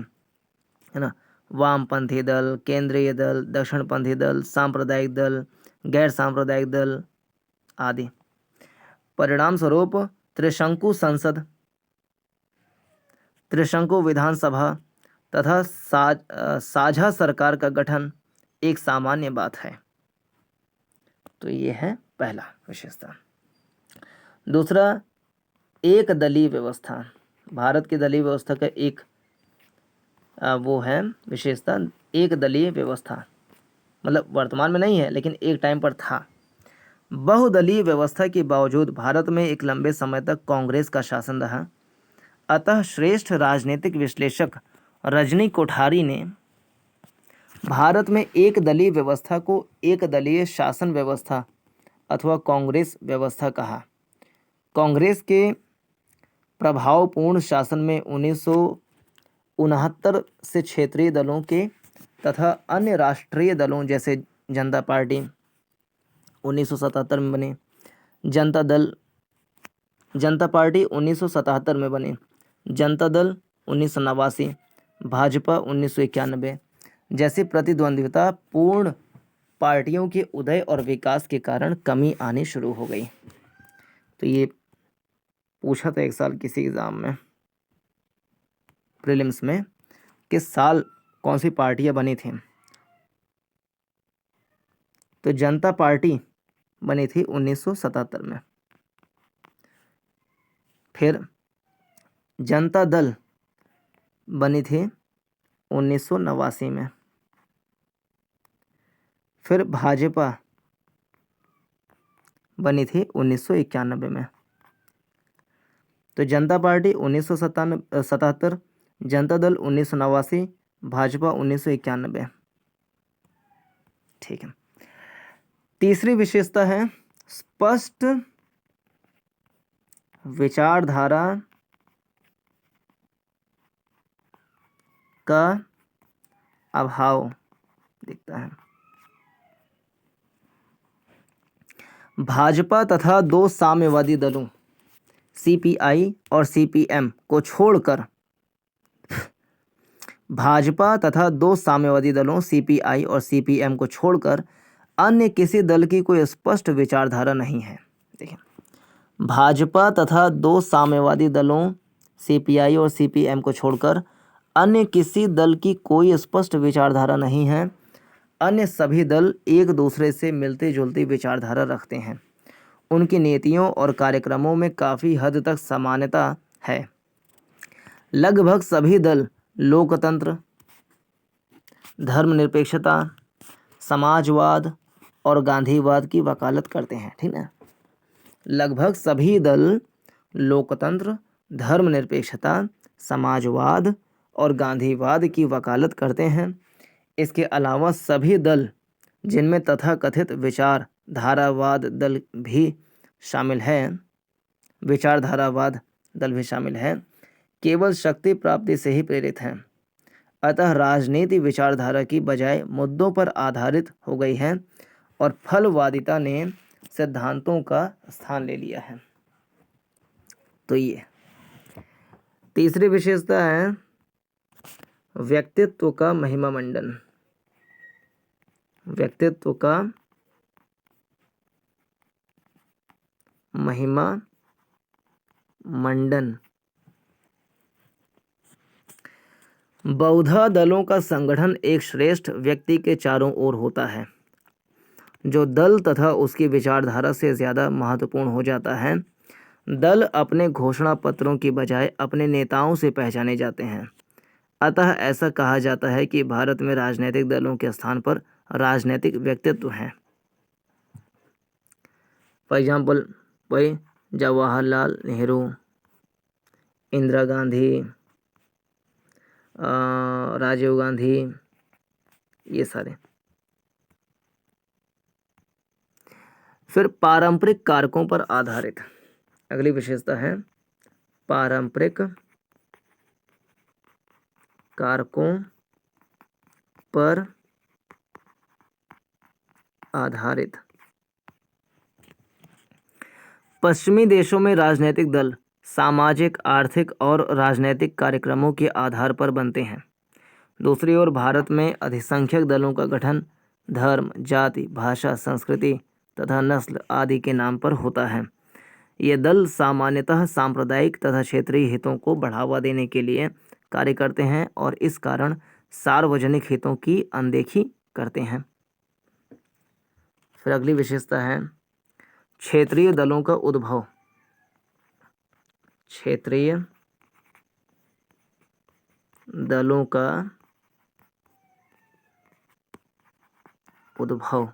है ना। वामपंथी दल, केंद्रीय दल, दक्षिणपंथी दल, सांप्रदायिक दल, गैर सांप्रदायिक दल आदि। परिणाम स्वरूप त्रिशंकु संसद, त्रिशंकु विधानसभा तथा साझा सरकार का गठन एक सामान्य बात है। तो ये है पहला विशेषता। दूसरा, एक दलीय व्यवस्था। भारत की दलीय व्यवस्था का एक वो है विशेषता, एक दलीय व्यवस्था। मतलब वर्तमान में नहीं है, लेकिन एक टाइम पर था। बहुदलीय व्यवस्था के बावजूद भारत में एक लंबे समय तक कांग्रेस का शासन रहा। अतः श्रेष्ठ राजनीतिक विश्लेषक रजनी कोठारी ने भारत में एक दलीय व्यवस्था को एक दलीय शासन व्यवस्था अथवा कांग्रेस व्यवस्था कहा। कांग्रेस के प्रभावपूर्ण शासन में 1969 से क्षेत्रीय दलों के तथा अन्य राष्ट्रीय दलों जैसे जनता पार्टी 1977 में बने, जनता पार्टी 1977 में बने, जनता दल 1989, भाजपा 1991 जैसे प्रतिद्वंद्विता पूर्ण पार्टियों के उदय और विकास के कारण कमी आनी शुरू हो गई। तो ये पूछा था एक साल किसी एग्ज़ाम में, प्रीलिम्स में, किस साल कौन सी पार्टियां बनी थी। तो जनता पार्टी बनी थी 1977 में, फिर जनता दल बनी थी 1989 में, फिर भाजपा बनी थी 1991 में। तो जनता पार्टी 1977, जनता दल 1989, भाजपा 1991। ठीक है। तीसरी विशेषता है स्पष्ट विचारधारा का अभाव दिखता है। भाजपा तथा दो साम्यवादी दलों सीपीआई और सीपीएम को छोड़कर सीपीआई और सीपीएम को छोड़कर अन्य किसी दल की कोई स्पष्ट विचारधारा नहीं है। देखिए, भाजपा तथा दो साम्यवादी दलों सीपीआई और सीपीएम को छोड़कर अन्य किसी दल की कोई स्पष्ट विचारधारा नहीं है। अन्य सभी दल एक दूसरे से मिलती जुलती विचारधारा रखते हैं। उनकी नीतियों और कार्यक्रमों में काफ़ी हद तक समानता है। लगभग सभी दल लोकतंत्र, धर्मनिरपेक्षता, समाजवाद और गांधीवाद की वकालत करते हैं, ठीक है। लगभग सभी दल लोकतंत्र, धर्मनिरपेक्षता, समाजवाद और गांधीवाद की वकालत करते हैं। इसके अलावा सभी दल जिनमें तथाकथित विचारधारावाद दल भी शामिल है, केवल शक्ति प्राप्ति से ही प्रेरित हैं। अतः राजनीति विचारधारा की बजाय मुद्दों पर आधारित हो गई है और फलवादिता ने सिद्धांतों का स्थान ले लिया है। तो ये तीसरी विशेषता है व्यक्तित्व का महिमा मंडन। व्यक्तित्व का महिमा मंडन। बहुधा दलों का संगठन एक श्रेष्ठ व्यक्ति के चारों ओर होता है, जो दल तथा उसकी विचारधारा से ज़्यादा महत्वपूर्ण हो जाता है। दल अपने घोषणा पत्रों की बजाय अपने नेताओं से पहचाने जाते हैं। अतः ऐसा कहा जाता है कि भारत में राजनीतिक दलों के स्थान पर राजनीतिक व्यक्तित्व हैं। फॉर एग्जाम्पल भाई जवाहरलाल नेहरू, इंदिरा गांधी, राजीव गांधी, ये सारे। फिर पारंपरिक कारकों पर आधारित, अगली विशेषता है पारंपरिक कारकों पर आधारित। पश्चिमी देशों में राजनीतिक दल सामाजिक, आर्थिक और राजनीतिक कार्यक्रमों के आधार पर बनते हैं। दूसरी ओर भारत में अधिसंख्यक दलों का गठन धर्म, जाति, भाषा, संस्कृति तथा नस्ल आदि के नाम पर होता है। ये दल सामान्यतः सांप्रदायिक तथा क्षेत्रीय हितों को बढ़ावा देने के लिए कार्य करते हैं और इस कारण सार्वजनिक हितों की अनदेखी करते हैं। फिर अगली विशेषता है क्षेत्रीय दलों का उद्भव। क्षेत्रीय दलों का उद्भव।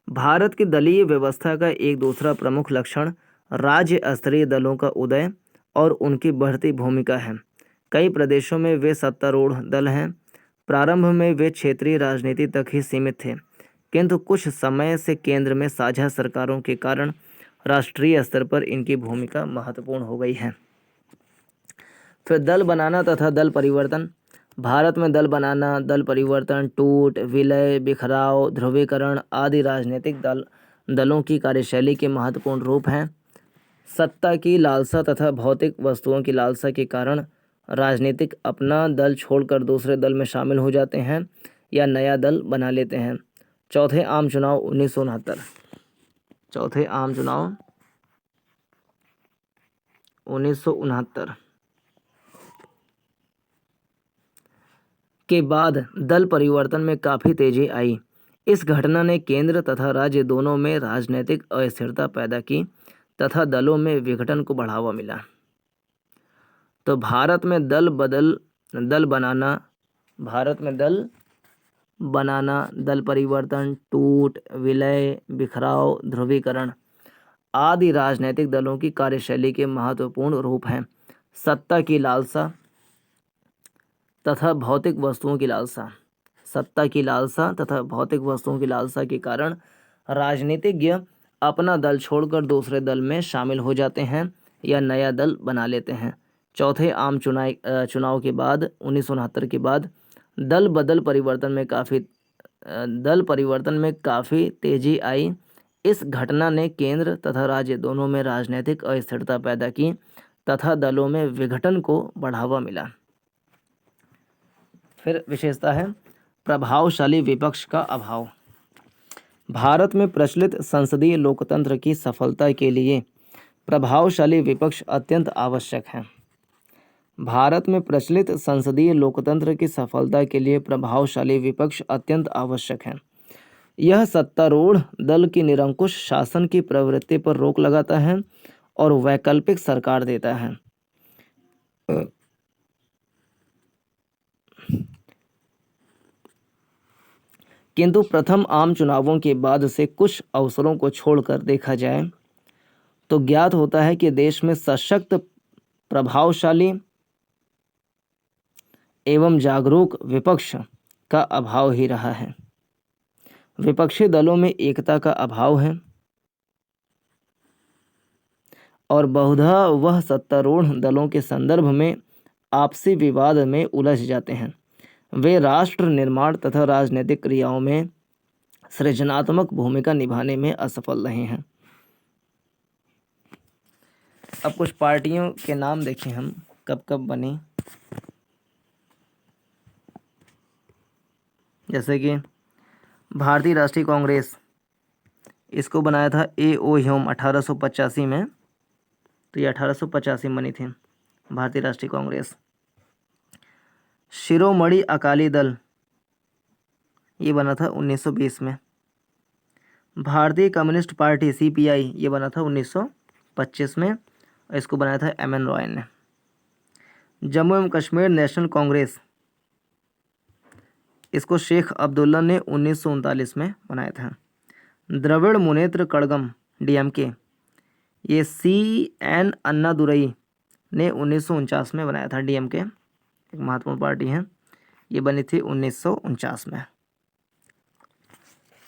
भारत की दलीय व्यवस्था का एक दूसरा प्रमुख लक्षण राज्य स्तरीय दलों का उदय और उनकी बढ़ती भूमिका है। कई प्रदेशों में वे सत्तारूढ़ दल हैं। प्रारंभ में वे क्षेत्रीय राजनीति तक ही सीमित थे, किंतु कुछ समय से केंद्र में साझा सरकारों के कारण राष्ट्रीय स्तर पर इनकी भूमिका महत्वपूर्ण हो गई है। फिर दल बनाना तथा दल परिवर्तन। भारत में दल बनाना, दल परिवर्तन, टूट, विलय, बिखराव, ध्रुवीकरण आदि राजनीतिक दलों की कार्यशैली के महत्वपूर्ण रूप हैं। सत्ता की लालसा तथा भौतिक वस्तुओं की लालसा के कारण राजनीतिक अपना दल छोड़कर दूसरे दल में शामिल हो जाते हैं या नया दल बना लेते हैं। चौथे आम चुनाव 1969। चौथे आम चुनाव 1969 के बाद दल परिवर्तन में काफ़ी तेजी आई। इस घटना ने केंद्र तथा राज्य दोनों में राजनीतिक अस्थिरता पैदा की तथा दलों में विघटन को बढ़ावा मिला। तो भारत में दल बनाना, दल परिवर्तन, टूट, विलय, बिखराव, ध्रुवीकरण आदि राजनीतिक दलों की कार्यशैली के महत्वपूर्ण रूप हैं। सत्ता की लालसा तथा भौतिक वस्तुओं की लालसा। सत्ता की लालसा तथा भौतिक वस्तुओं की लालसा के कारण राजनीतिज्ञ अपना दल छोड़कर दूसरे दल में शामिल हो जाते हैं या नया दल बना लेते हैं। चौथे आम चुनाव के बाद 1969 के बाद दल परिवर्तन में काफ़ी तेजी आई। इस घटना ने केंद्र तथा राज्य दोनों में राजनीतिक अस्थिरता पैदा की तथा दलों में विघटन को बढ़ावा मिला। फिर विशेषता है प्रभावशाली विपक्ष का अभाव। भारत में प्रचलित संसदीय लोकतंत्र की सफलता के लिए प्रभावशाली विपक्ष अत्यंत आवश्यक है। भारत में प्रचलित संसदीय लोकतंत्र की सफलता के लिए प्रभावशाली विपक्ष अत्यंत आवश्यक है। यह सत्तारूढ़ दल की निरंकुश शासन की प्रवृत्ति पर रोक लगाता है और वैकल्पिक सरकार देता है। किंतु प्रथम आम चुनावों के बाद से कुछ अवसरों को छोड़कर देखा जाए तो ज्ञात होता है कि देश में सशक्त, प्रभावशाली एवं जागरूक विपक्ष का अभाव ही रहा है। विपक्षी दलों में एकता का अभाव है और बहुधा वह सत्तारूढ़ दलों के संदर्भ में आपसी विवाद में उलझ जाते हैं। वे राष्ट्र निर्माण तथा राजनीतिक क्रियाओं में सृजनात्मक भूमिका निभाने में असफल रहे हैं। अब कुछ पार्टियों के नाम देखें हम कब कब बनी। जैसे कि भारतीय राष्ट्रीय कांग्रेस, इसको बनाया था A.O. ह्यूम 1885 में, तो ये 1885 में बनी थी भारतीय राष्ट्रीय कांग्रेस। शिरोमणि अकाली दल, ये बना था 1920 में। भारतीय कम्युनिस्ट पार्टी CPI, ये बना था 1925 में और इसको बनाया था M.N. रॉय ने। जम्मू एवं कश्मीर नेशनल कांग्रेस, इसको शेख अब्दुल्ला ने 1939 में बनाया था। द्रविड़ मुनेत्र कड़गम DMK, ये CN अन्नादुरई ने 1949 में बनाया था। DMK एक महत्वपूर्ण पार्टी है, ये बनी थी 1949 में।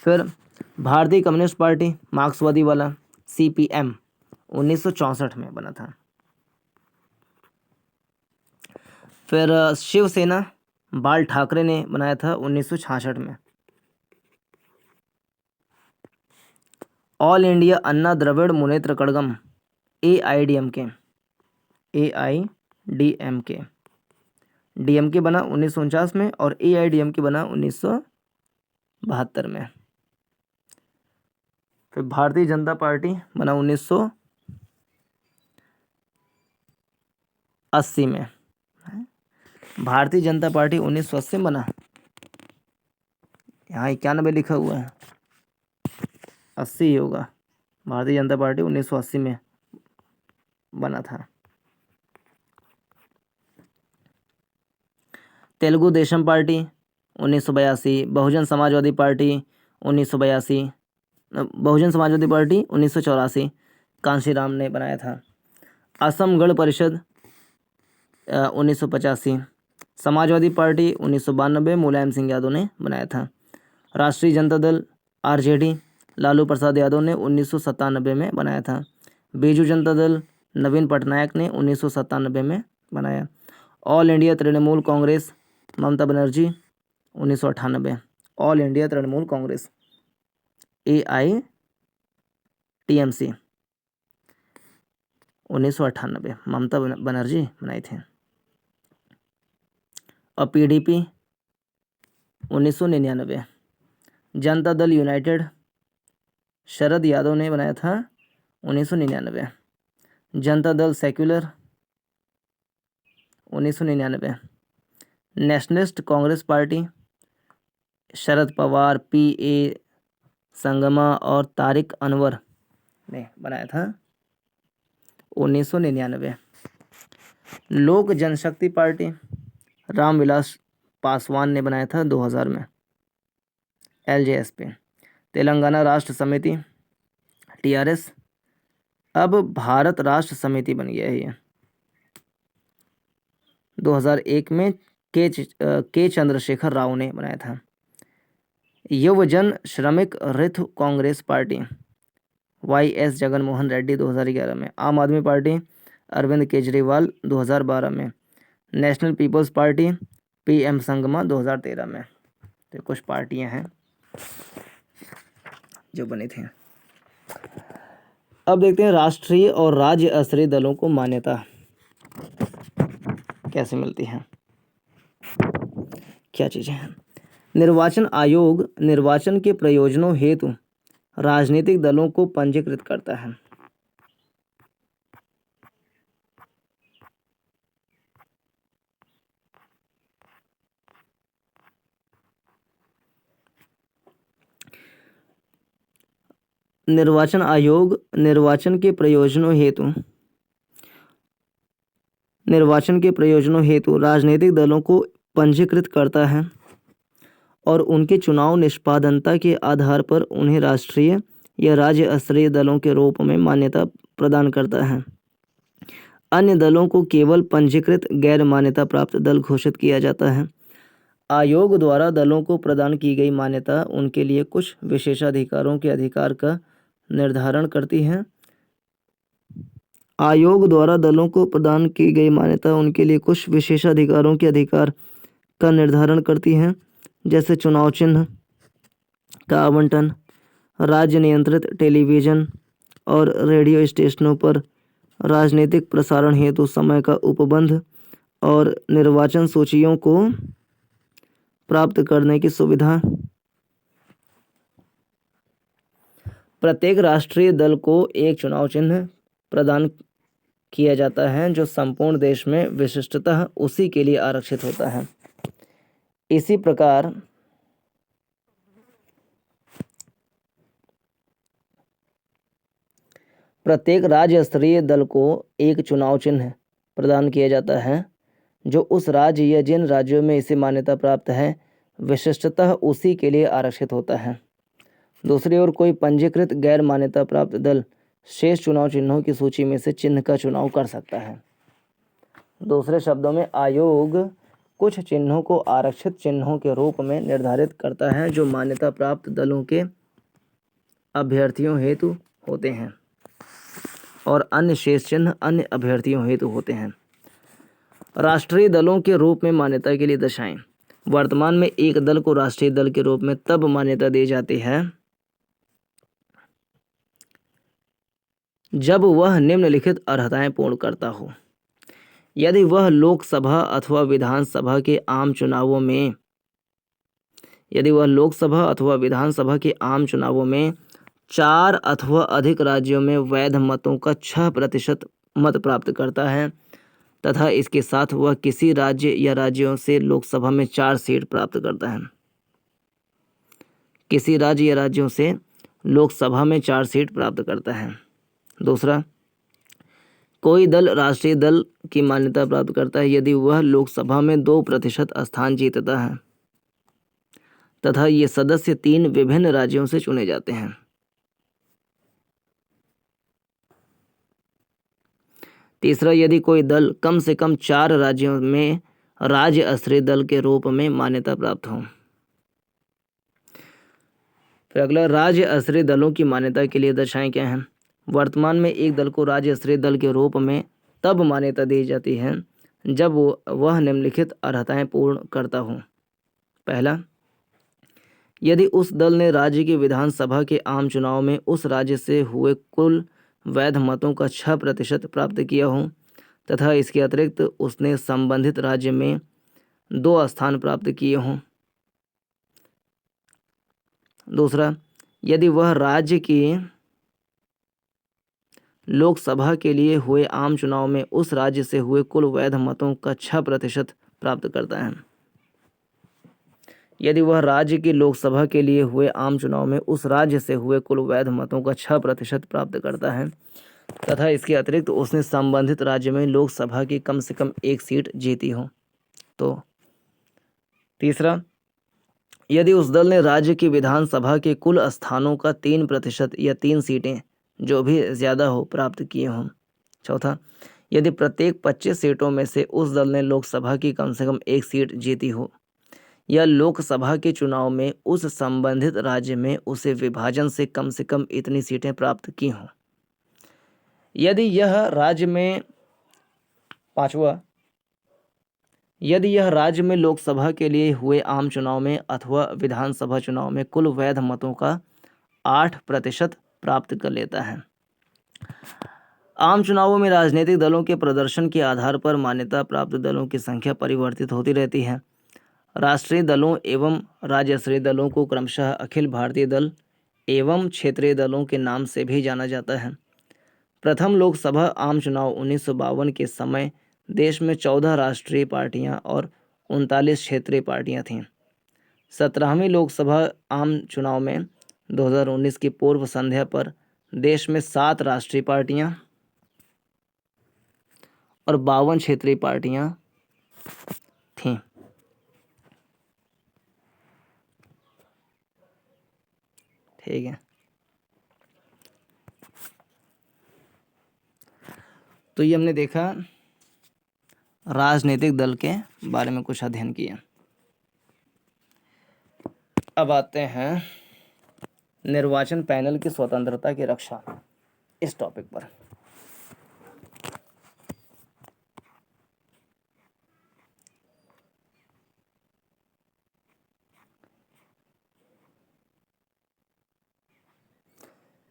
फिर भारतीय कम्युनिस्ट पार्टी मार्क्सवादी वाला CPM 1964 में बना था। फिर शिवसेना बाल ठाकरे ने बनाया था 1966 में। ऑल इंडिया अन्ना द्रविड़ मुनेत्र कड़गम AIDMK, DMK बना 1949 में और AIDMK बना 1972 में। फिर भारतीय जनता पार्टी बना 1980 में। भारतीय जनता पार्टी 1980 में बना, यहाँ 91 लिखा हुआ है, 80 ही होगा। भारतीय जनता पार्टी 1980 में बना था। Telugu Desam party 1982, Bahujan Samajwadi party 1982, Bahujan Samajwadi party 1984 Kanshiram ने बनाया था। असम गण परिषद 1985, समाजवादी पार्टी 1992 मुलायम सिंह यादव ने बनाया था। राष्ट्रीय जनता दल RJD लालू प्रसाद यादव ने 1997 में बनाया था। बीजू जनता दल नवीन पटनायक ने 1997 में बनाया। All India Trinamool Congress Mamata Banerjee 1998। All India Trinamool Congress AITMC 1998 Mamata Banerjee बनाई थी। और PDP 1999। जनता दल यूनाइटेड शरद यादव ने बनाया था 1999। Janata Dal secular 1999। Nationalist Congress party Sharad Pawar, PA Sangma और तारिक अनवर ने बनाया था 1999। लोक जनशक्ति पार्टी रामविलास पासवान ने बनाया था 2000 में, LJSP। तेलंगाना राष्ट्र समिति TRS, अब भारत राष्ट्र समिति बन गया है ये। 2001 में के चंद्रशेखर राव ने बनाया था। Yuvajana Sramika Rythu Congress Party YS Jaganmohan Reddy 2011 में। आम आदमी पार्टी अरविंद केजरीवाल 2012 में। National People's Party PM Sangma 2013 में। तो कुछ पार्टियां हैं जो बनी थी। अब देखते हैं राष्ट्रीय और राज्य स्तरीय दलों को मान्यता कैसे मिलती है, क्या चीज़ें हैं। निर्वाचन आयोग निर्वाचन के प्रयोजनों हेतु राजनीतिक दलों को पंजीकृत करता है। निर्वाचन आयोग निर्वाचन के प्रयोजनों हेतु राजनीतिक दलों को पंजीकृत करता है और उनके चुनाव निष्पादनता के आधार पर उन्हें राष्ट्रीय या राज्य स्तरीय दलों के रूप में मान्यता प्रदान करता है। अन्य दलों को केवल पंजीकृत गैर मान्यता प्राप्त दल घोषित किया जाता है। आयोग द्वारा दलों को प्रदान की गई मान्यता उनके लिए कुछ विशेषाधिकारों के अधिकार का निर्धारण करती है। आयोग द्वारा दलों को प्रदान की गई मान्यता उनके लिए कुछ विशेषाधिकारों के अधिकार का निर्धारण करती है, जैसे चुनाव चिन्ह का आवंटन, राज्य नियंत्रित टेलीविज़न और रेडियो स्टेशनों पर राजनीतिक प्रसारण हेतु समय का उपबंध और निर्वाचन सूचियों को प्राप्त करने की सुविधा। प्रत्येक राष्ट्रीय दल को एक चुनाव चिन्ह प्रदान किया जाता है जो संपूर्ण देश में विशिष्टतः उसी के लिए आरक्षित होता है। इसी प्रकार प्रत्येक राज्य स्तरीय दल को एक चुनाव चिन्ह प्रदान किया जाता है जो उस राज्य या जिन राज्यों में इसे मान्यता प्राप्त है विशिष्टतः उसी के लिए आरक्षित होता है। दूसरी ओर कोई पंजीकृत गैर मान्यता प्राप्त दल शेष चुनाव चिन्हों की सूची में से चिन्ह का चुनाव कर सकता है। दूसरे शब्दों में आयोग कुछ चिन्हों को आरक्षित चिन्हों के रूप में निर्धारित करता है जो मान्यता प्राप्त दलों के अभ्यर्थियों हेतु होते हैं और अन्य शेष चिन्ह अन्य अभ्यर्थियों हेतु होते हैं। राष्ट्रीय दलों के रूप में मान्यता के लिए दशाएं। वर्तमान में एक दल को राष्ट्रीय दल के रूप में तब मान्यता दी जाती है जब वह निम्नलिखित अर्हताएं पूर्ण करता हो। यदि वह लोकसभा अथवा विधानसभा के आम चुनावों में 4 अथवा अधिक राज्यों में वैध मतों का 6% मत प्राप्त करता है तथा इसके साथ वह किसी राज्य या राज्यों से लोकसभा में 4 सीट प्राप्त करता है। किसी राज्य या राज्यों से लोकसभा में 4 सीट प्राप्त करता है। दूसरा, कोई दल राष्ट्रीय दल की मान्यता प्राप्त करता है यदि वह लोकसभा में 2% स्थान जीतता है तथा ये सदस्य 3 विभिन्न राज्यों से चुने जाते हैं। तीसरा, यदि कोई दल कम से कम 4 राज्यों में राज्य स्तरीय दल के रूप में मान्यता प्राप्त हो। फिर अगला, राज्य स्तरीय दलों की मान्यता के लिए दशाएं क्या हैं। वर्तमान में एक दल को राज्य स्तरीय दल के रूप में तब मान्यता दी जाती है जब वह निम्नलिखित अर्हताएं पूर्ण करता हो। पहला, यदि उस दल ने राज्य की विधानसभा के आम चुनाव में उस राज्य से हुए कुल वैध मतों का 6% प्राप्त किया हो तथा इसके अतिरिक्त उसने संबंधित राज्य में 2 स्थान प्राप्त किए हों। दूसरा, यदि वह राज्य की लोकसभा के लिए हुए आम चुनाव में उस राज्य से हुए कुल वैध मतों का 6% प्राप्त करता है। यदि वह राज्य की लोकसभा के लिए हुए आम चुनाव में उस राज्य से हुए कुल वैध मतों का 6% प्राप्त करता है तथा इसके अतिरिक्त उसने संबंधित राज्य में लोकसभा की कम से कम 1 सीट जीती हो तो। तीसरा, यदि उस दल ने राज्य की विधानसभा के कुल स्थानों का 3% या 3 सीटें जो भी ज़्यादा हो प्राप्त किए हों। चौथा, यदि प्रत्येक 25 सीटों में से उस दल ने लोकसभा की कम से कम 1 सीट जीती हो या लोकसभा के चुनाव में उस संबंधित राज्य में उसे विभाजन से कम इतनी सीटें प्राप्त की हों। यदि यह राज्य में लोकसभा के लिए हुए आम चुनाव में अथवा विधानसभा चुनाव में कुल वैध मतों का 8% प्राप्त कर लेता है। आम चुनावों में राजनीतिक दलों के प्रदर्शन के आधार पर मान्यता प्राप्त दलों की संख्या परिवर्तित होती रहती है। राष्ट्रीय दलों एवं राज्य स्तरीय दलों को क्रमशः अखिल भारतीय दल एवं क्षेत्रीय दलों के नाम से भी जाना जाता है। प्रथम लोकसभा आम चुनाव 1952 के समय देश में 14 राष्ट्रीय पार्टियां और 39 क्षेत्रीय पार्टियां थीं। 17वीं लोकसभा आम चुनाव में 2019 की पूर्व संध्या पर देश में 7 राष्ट्रीय पार्टियां और 52 क्षेत्रीय पार्टियां थीं। ठीक है, तो ये हमने देखा राजनीतिक दल के बारे में कुछ अध्ययन किया। अब आते हैं निर्वाचन पैनल की स्वतंत्रता की रक्षा, इस टॉपिक पर।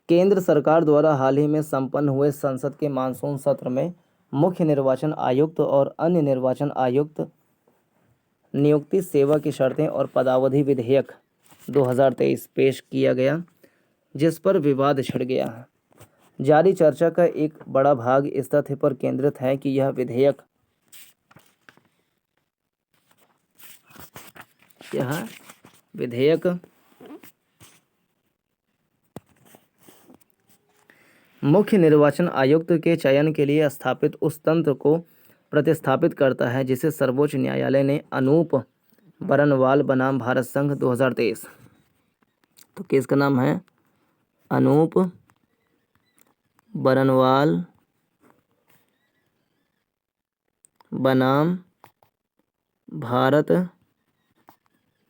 केंद्र सरकार द्वारा हाल ही में संपन्न हुए संसद के मानसून सत्र में मुख्य निर्वाचन आयुक्त और अन्य निर्वाचन आयुक्त नियुक्ति, सेवा की शर्तें और पदावधि विधेयक 2023 पेश किया गया, जिस पर विवाद छिड़ गया है। जारी चर्चा का एक बड़ा भाग इस तथ्य पर केंद्रित है कि यह विधेयक मुख्य निर्वाचन आयुक्त के चयन के लिए स्थापित उस तंत्र को प्रतिस्थापित करता है जिसे सर्वोच्च न्यायालय ने अनूप बरनवाल बनाम भारत संघ 2023, तो केस का नाम है अनूप बरनवाल बनाम भारत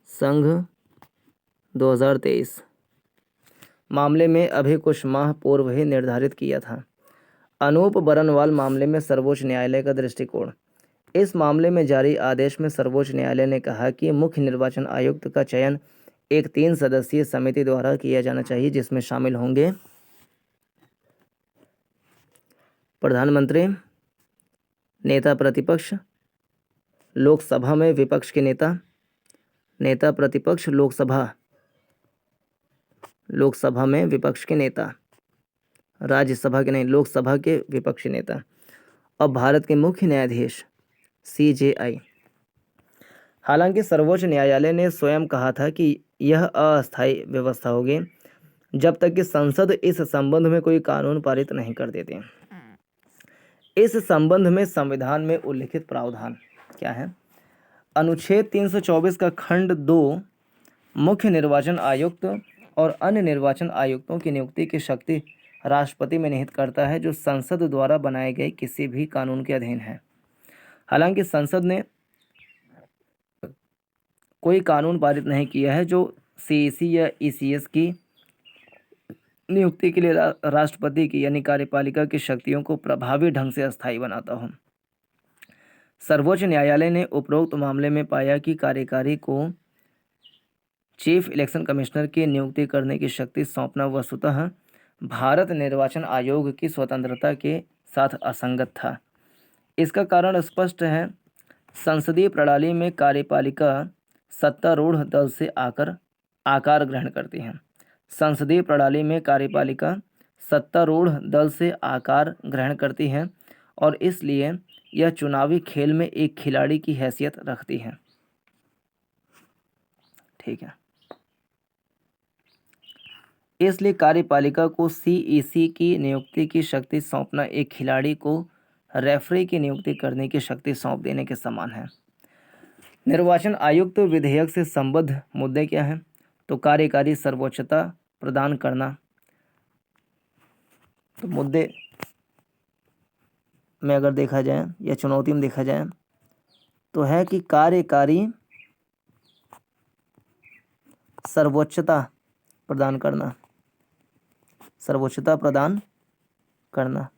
संघ 2023 मामले में अभी कुछ माह पूर्व ही निर्धारित किया था। अनूप बरनवाल मामले में सर्वोच्च न्यायालय का दृष्टिकोण। इस मामले में जारी आदेश में सर्वोच्च न्यायालय ने कहा कि मुख्य निर्वाचन आयुक्त का चयन एक 3 सदस्यीय समिति द्वारा किया जाना चाहिए, जिसमें शामिल होंगे प्रधानमंत्री, नेता प्रतिपक्ष, लोकसभा में विपक्ष के नेता, नेता प्रतिपक्ष लोकसभा में विपक्ष के नेता, राज्यसभा के नहीं, लोकसभा के विपक्षी नेता, और भारत के मुख्य न्यायाधीश CJI। हालांकि सर्वोच्च न्यायालय ने स्वयं कहा था कि यह अस्थायी व्यवस्था होगी जब तक कि संसद इस संबंध में कोई कानून पारित नहीं कर देती। इस संबंध में संविधान में उल्लिखित प्रावधान क्या है? अनुच्छेद 324 का खंड 2 मुख्य निर्वाचन आयुक्त और अन्य निर्वाचन आयुक्तों की नियुक्ति की शक्ति राष्ट्रपति में निहित करता है, जो संसद द्वारा बनाए गए किसी भी कानून के अधीन है। हालांकि संसद ने कोई कानून पारित नहीं किया है जो CEC या ECS की नियुक्ति के लिए राष्ट्रपति की यानी कार्यपालिका की शक्तियों को प्रभावी ढंग से अस्थायी बनाता हो। सर्वोच्च न्यायालय ने उपरोक्त मामले में पाया कि कार्यकारी को चीफ इलेक्शन कमिश्नर की नियुक्ति करने की शक्ति सौंपना वस्तुतः भारत निर्वाचन आयोग की स्वतंत्रता के साथ असंगत था। इसका कारण स्पष्ट है। संसदीय प्रणाली में कार्यपालिका सत्तारूढ़ दल से आकार ग्रहण करती है। संसदीय प्रणाली में कार्यपालिका सत्तारूढ़ दल से आकार ग्रहण करती है और इसलिए यह चुनावी खेल में एक खिलाड़ी की हैसियत रखती है। ठीक है, इसलिए कार्यपालिका को CEC की नियुक्ति की शक्ति सौंपना एक खिलाड़ी को रेफरी की नियुक्ति करने की शक्ति सौंप देने के समान है। निर्वाचन आयुक्त विधेयक से संबद्ध मुद्दे क्या हैं? तो कार्यकारी सर्वोच्चता प्रदान करना। तो मुद्दे में अगर देखा जाए या चुनौती में देखा जाए तो है कि कार्यकारी सर्वोच्चता प्रदान करना, सर्वोच्चता प्रदान करना।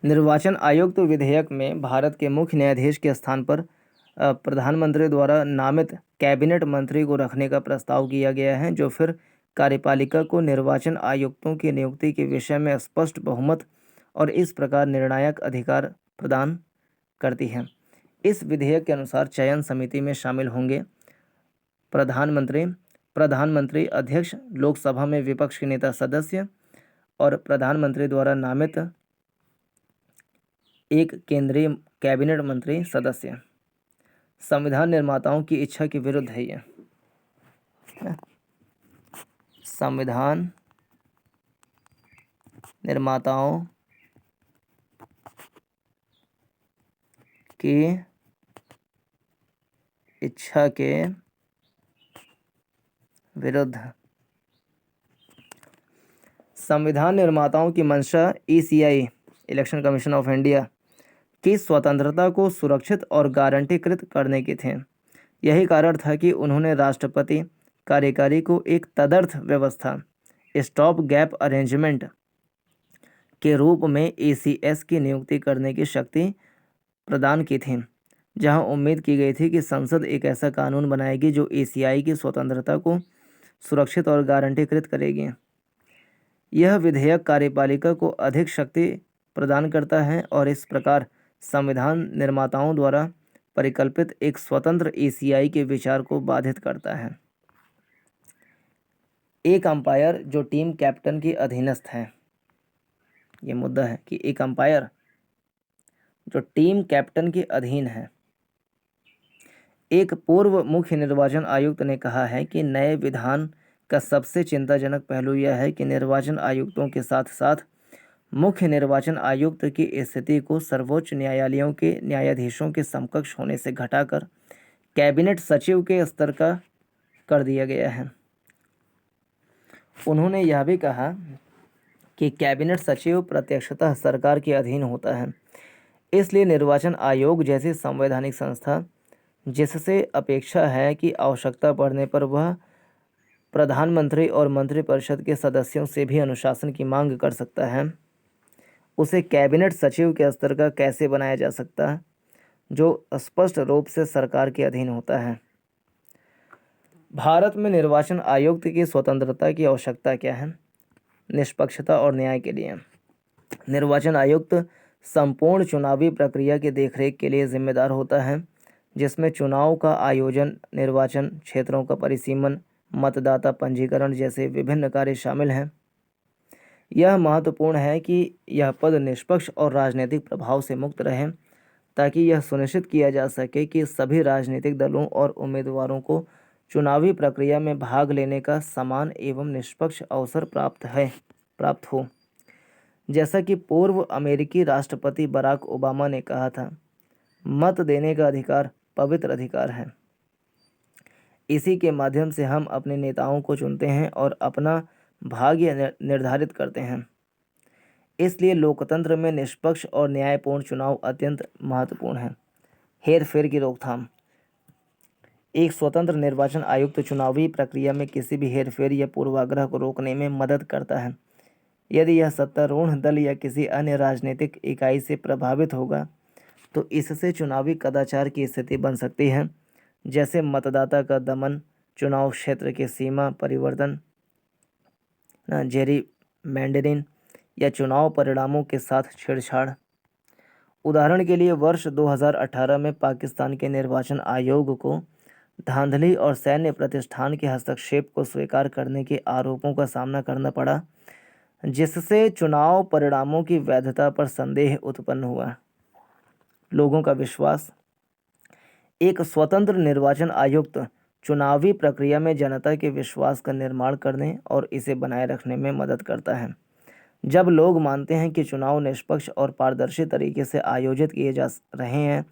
निर्वाचन आयुक्त विधेयक में भारत के मुख्य न्यायाधीश के स्थान पर प्रधानमंत्री द्वारा नामित कैबिनेट मंत्री को रखने का प्रस्ताव किया गया है, जो फिर कार्यपालिका को निर्वाचन आयुक्तों की नियुक्ति के विषय में स्पष्ट बहुमत और इस प्रकार निर्णायक अधिकार प्रदान करती है। इस विधेयक के अनुसार चयन समिति में शामिल होंगे प्रधानमंत्री, अध्यक्ष, लोकसभा में विपक्ष के नेता सदस्य और प्रधानमंत्री द्वारा नामित एक केंद्रीय कैबिनेट मंत्री सदस्य। संविधान निर्माताओं की इच्छा के विरुद्ध है यह। संविधान निर्माताओं की इच्छा के विरुद्ध। संविधान निर्माताओं की मंशा ECI election commission of India की स्वतंत्रता को सुरक्षित और गारंटीकृत करने की थी। यही कारण था कि उन्होंने राष्ट्रपति कार्यकारी को एक तदर्थ व्यवस्था स्टॉप गैप अरेंजमेंट के रूप में एसीएस की नियुक्ति करने की शक्ति प्रदान की थी, जहां उम्मीद की गई थी कि संसद एक ऐसा कानून बनाएगी जो एसीआई की स्वतंत्रता को सुरक्षित और गारंटीकृत करेगी। यह विधेयक कार्यपालिका को अधिक शक्ति प्रदान करता है और इस प्रकार संविधान निर्माताओं द्वारा परिकल्पित एक स्वतंत्र एसीआई के विचार को बाधित करता है। एक अंपायर जो टीम कैप्टन के अधीनस्थ है, ये मुद्दा है कि एक अंपायर जो टीम कैप्टन के अधीन है। एक पूर्व मुख्य निर्वाचन आयुक्त ने कहा है कि नए विधान का सबसे चिंताजनक पहलू यह है कि निर्वाचन आयुक्तों के साथ साथ मुख्य निर्वाचन आयुक्त की स्थिति को सर्वोच्च न्यायालयों के न्यायाधीशों के समकक्ष होने से घटाकर कैबिनेट सचिव के स्तर का कर दिया गया है। उन्होंने यह भी कहा कि कैबिनेट सचिव प्रत्यक्षतः सरकार के अधीन होता है, इसलिए निर्वाचन आयोग जैसी संवैधानिक संस्था जिससे अपेक्षा है कि आवश्यकता पड़ने पर वह प्रधानमंत्री और मंत्रिपरिषद के सदस्यों से भी अनुशासन की मांग कर सकता है, उसे कैबिनेट सचिव के स्तर का कैसे बनाया जा सकता है जो स्पष्ट रूप से सरकार के अधीन होता है। भारत में निर्वाचन आयुक्त की स्वतंत्रता की आवश्यकता क्या है? निष्पक्षता और न्याय के लिए निर्वाचन आयुक्त संपूर्ण चुनावी प्रक्रिया की देखरेख के लिए जिम्मेदार होता है, जिसमें चुनाव का आयोजन, निर्वाचन क्षेत्रों का परिसीमन, मतदाता पंजीकरण जैसे विभिन्न कार्य शामिल हैं। यह महत्वपूर्ण है कि यह पद निष्पक्ष और राजनीतिक प्रभाव से मुक्त रहे, ताकि यह सुनिश्चित किया जा सके कि सभी राजनीतिक दलों और उम्मीदवारों को चुनावी प्रक्रिया में भाग लेने का समान एवं निष्पक्ष अवसर प्राप्त हो। जैसा कि पूर्व अमेरिकी राष्ट्रपति बराक ओबामा ने कहा था, मत देने का अधिकार पवित्र अधिकार है। इसी के माध्यम से हम अपने नेताओं को चुनते हैं और अपना भाग्य निर्धारित करते हैं। इसलिए लोकतंत्र में निष्पक्ष और न्यायपूर्ण चुनाव अत्यंत महत्वपूर्ण है। हेरफेर की रोकथाम। एक स्वतंत्र निर्वाचन आयुक्त चुनावी प्रक्रिया में किसी भी हेरफेर या पूर्वाग्रह को रोकने में मदद करता है। यदि यह सत्तारूढ़ दल या किसी अन्य राजनीतिक इकाई से प्रभावित होगा तो इससे चुनावी कदाचार की स्थिति बन सकती है, जैसे मतदाता का दमन, चुनाव क्षेत्र की सीमा परिवर्तन, जेरीमैंडरिंग या चुनाव परिणामों के साथ छेड़छाड़। उदाहरण के लिए वर्ष 2018 में पाकिस्तान के निर्वाचन आयोग को धांधली और सैन्य प्रतिष्ठान के हस्तक्षेप को स्वीकार करने के आरोपों का सामना करना पड़ा, जिससे चुनाव परिणामों की वैधता पर संदेह उत्पन्न हुआ। लोगों का विश्वास। एक स्वतंत्र निर्वाचन आयुक्त चुनावी प्रक्रिया में जनता के विश्वास का निर्माण करने और इसे बनाए रखने में मदद करता है। जब लोग मानते हैं कि चुनाव निष्पक्ष और पारदर्शी तरीके से आयोजित किए जा रहे हैं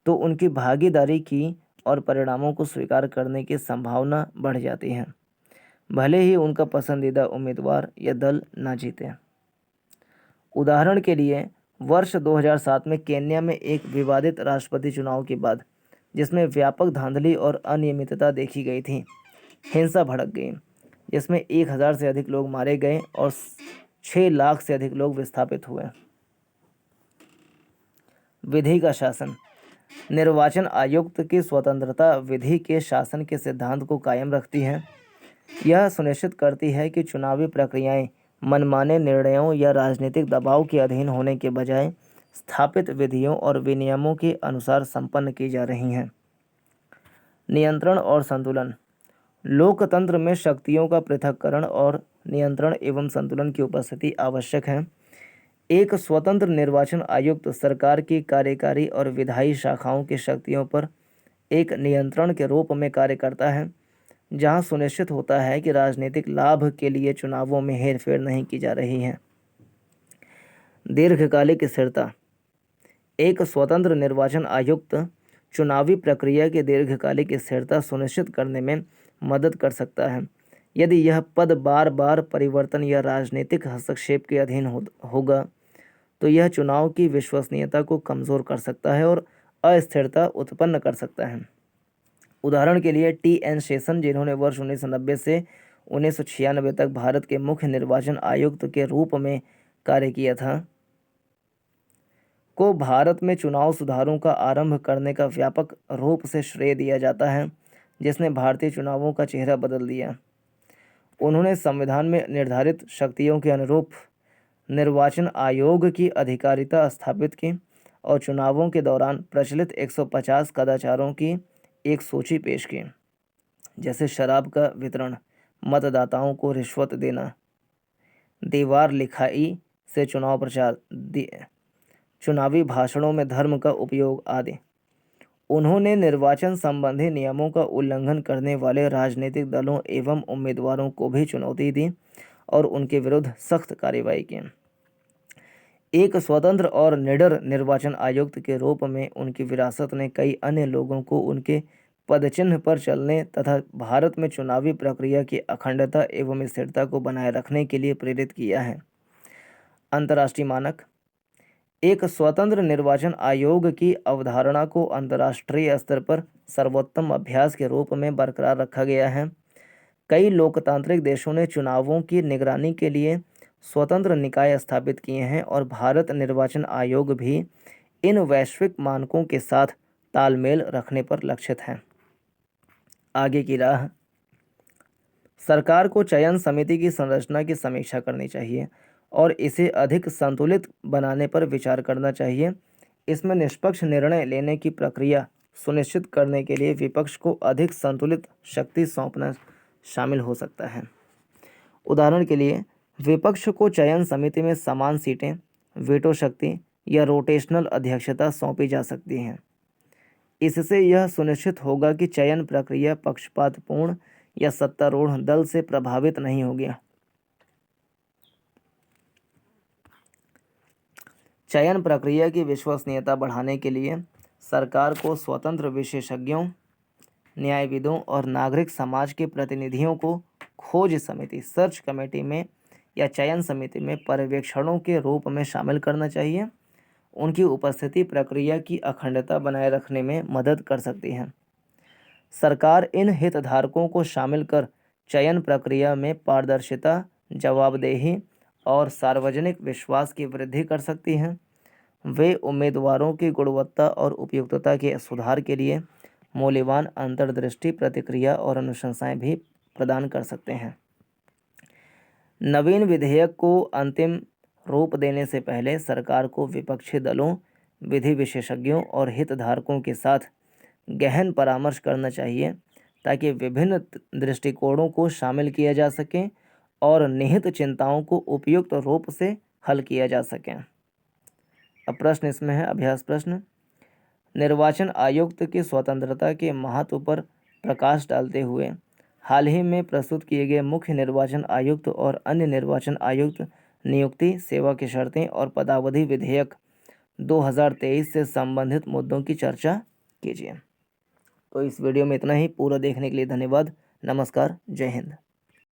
तो उनकी भागीदारी की और परिणामों को स्वीकार करने की संभावना बढ़ जाती है, भले ही उनका पसंदीदा उम्मीदवार या दल ना जीते। उदाहरण के लिए वर्ष 2007 में केन्या में एक विवादित राष्ट्रपति चुनाव के बाद, जिसमें व्यापक धांधली और अनियमितता देखी गई थी, हिंसा भड़क गई, जिसमें 1000 से अधिक लोग मारे गए और 6 लाख से अधिक लोग विस्थापित हुए। विधि का शासन। निर्वाचन आयुक्त की स्वतंत्रता विधि के शासन के सिद्धांत को कायम रखती है। यह सुनिश्चित करती है कि चुनावी प्रक्रियाएं मनमाने निर्णयों या राजनीतिक दबाव के अधीन होने के बजाय स्थापित विधियों और विनियमों के अनुसार संपन्न की जा रही हैं। नियंत्रण और संतुलन। लोकतंत्र में शक्तियों का पृथक्करण और नियंत्रण एवं संतुलन की उपस्थिति आवश्यक है। एक स्वतंत्र निर्वाचन आयुक्त सरकार की कार्यकारी और विधायी शाखाओं की शक्तियों पर एक नियंत्रण के रूप में कार्य करता है, जहां सुनिश्चित होता है कि राजनीतिक लाभ के लिए चुनावों में हेरफेर नहीं की जा रही है। दीर्घकालिक स्थिरता। एक स्वतंत्र निर्वाचन आयुक्त चुनावी प्रक्रिया की दीर्घकालिक स्थिरता सुनिश्चित करने में मदद कर सकता है। यदि यह पद बार बार परिवर्तन या राजनीतिक हस्तक्षेप के अधीन होगा तो यह चुनाव की विश्वसनीयता को कमज़ोर कर सकता है और अस्थिरता उत्पन्न कर सकता है। उदाहरण के लिए टी.एन. शेषन, जिन्होंने वर्ष 1990 से 1996 तक भारत के मुख्य निर्वाचन आयुक्त के रूप में कार्य किया था, को भारत में चुनाव सुधारों का आरंभ करने का व्यापक रूप से श्रेय दिया जाता है, जिसने भारतीय चुनावों का चेहरा बदल दिया। उन्होंने संविधान में निर्धारित शक्तियों के अनुरूप निर्वाचन आयोग की अधिकारिता स्थापित की और चुनावों के दौरान प्रचलित 150 कदाचारों की एक सूची पेश की, जैसे शराब का वितरण, मतदाताओं को रिश्वत देना, दीवार लिखाई से चुनाव प्रचार, चुनावी भाषणों में धर्म का उपयोग आदि। उन्होंने निर्वाचन संबंधी नियमों का उल्लंघन करने वाले राजनीतिक दलों एवं उम्मीदवारों को भी चुनौती दी और उनके विरुद्ध सख्त कार्रवाई की। एक स्वतंत्र और निडर निर्वाचन आयुक्त के रूप में उनकी विरासत ने कई अन्य लोगों को उनके पदचिह्न पर चलने तथा भारत में चुनावी प्रक्रिया की अखंडता एवं स्थिरता को बनाए रखने के लिए प्रेरित किया है। अंतर्राष्ट्रीय मानक। एक स्वतंत्र निर्वाचन आयोग की अवधारणा को अंतर्राष्ट्रीय स्तर पर सर्वोत्तम अभ्यास के रूप में बरकरार रखा गया है। कई लोकतांत्रिक देशों ने चुनावों की निगरानी के लिए स्वतंत्र निकाय स्थापित किए हैं और भारत निर्वाचन आयोग भी इन वैश्विक मानकों के साथ तालमेल रखने पर लक्षित है। आगे की राह। सरकार को चयन समिति की संरचना की समीक्षा करनी चाहिए और इसे अधिक संतुलित बनाने पर विचार करना चाहिए। इसमें निष्पक्ष निर्णय लेने की प्रक्रिया सुनिश्चित करने के लिए विपक्ष को अधिक संतुलित शक्ति सौंपना शामिल हो सकता है। उदाहरण के लिए विपक्ष को चयन समिति में समान सीटें, वीटो शक्ति या रोटेशनल अध्यक्षता सौंपी जा सकती हैं। इससे यह सुनिश्चित होगा कि चयन प्रक्रिया पक्षपातपूर्ण या सत्तारूढ़ दल से प्रभावित नहीं होगी। चयन प्रक्रिया की विश्वसनीयता बढ़ाने के लिए सरकार को स्वतंत्र विशेषज्ञों, न्यायविदों और नागरिक समाज के प्रतिनिधियों को खोज समिति, सर्च कमेटी में या चयन समिति में पर्यवेक्षणों के रूप में शामिल करना चाहिए। उनकी उपस्थिति प्रक्रिया की अखंडता बनाए रखने में मदद कर सकती है। सरकार इन हितधारकों को शामिल कर चयन प्रक्रिया में पारदर्शिता, जवाबदेही और सार्वजनिक विश्वास की वृद्धि कर सकती हैं। वे उम्मीदवारों की गुणवत्ता और उपयुक्तता के सुधार के लिए मूल्यवान अंतर्दृष्टि, प्रतिक्रिया और अनुशंसाएं भी प्रदान कर सकते हैं। नवीन विधेयक को अंतिम रूप देने से पहले सरकार को विपक्षी दलों, विधि विशेषज्ञों और हितधारकों के साथ गहन परामर्श करना चाहिए ताकि विभिन्न दृष्टिकोणों को शामिल किया जा सके और निहित चिंताओं को उपयुक्त रूप से हल किया जा सके। अब प्रश्न इसमें है, अभ्यास प्रश्न। निर्वाचन आयुक्त की स्वतंत्रता के महत्व पर प्रकाश डालते हुए हाल ही में प्रस्तुत किए गए मुख्य निर्वाचन आयुक्त और अन्य निर्वाचन आयुक्त नियुक्ति, सेवा की शर्तें और पदावधि विधेयक 2023 से संबंधित मुद्दों की चर्चा कीजिए। तो इस वीडियो में इतना ही। पूरा देखने के लिए धन्यवाद। नमस्कार। जय हिंद।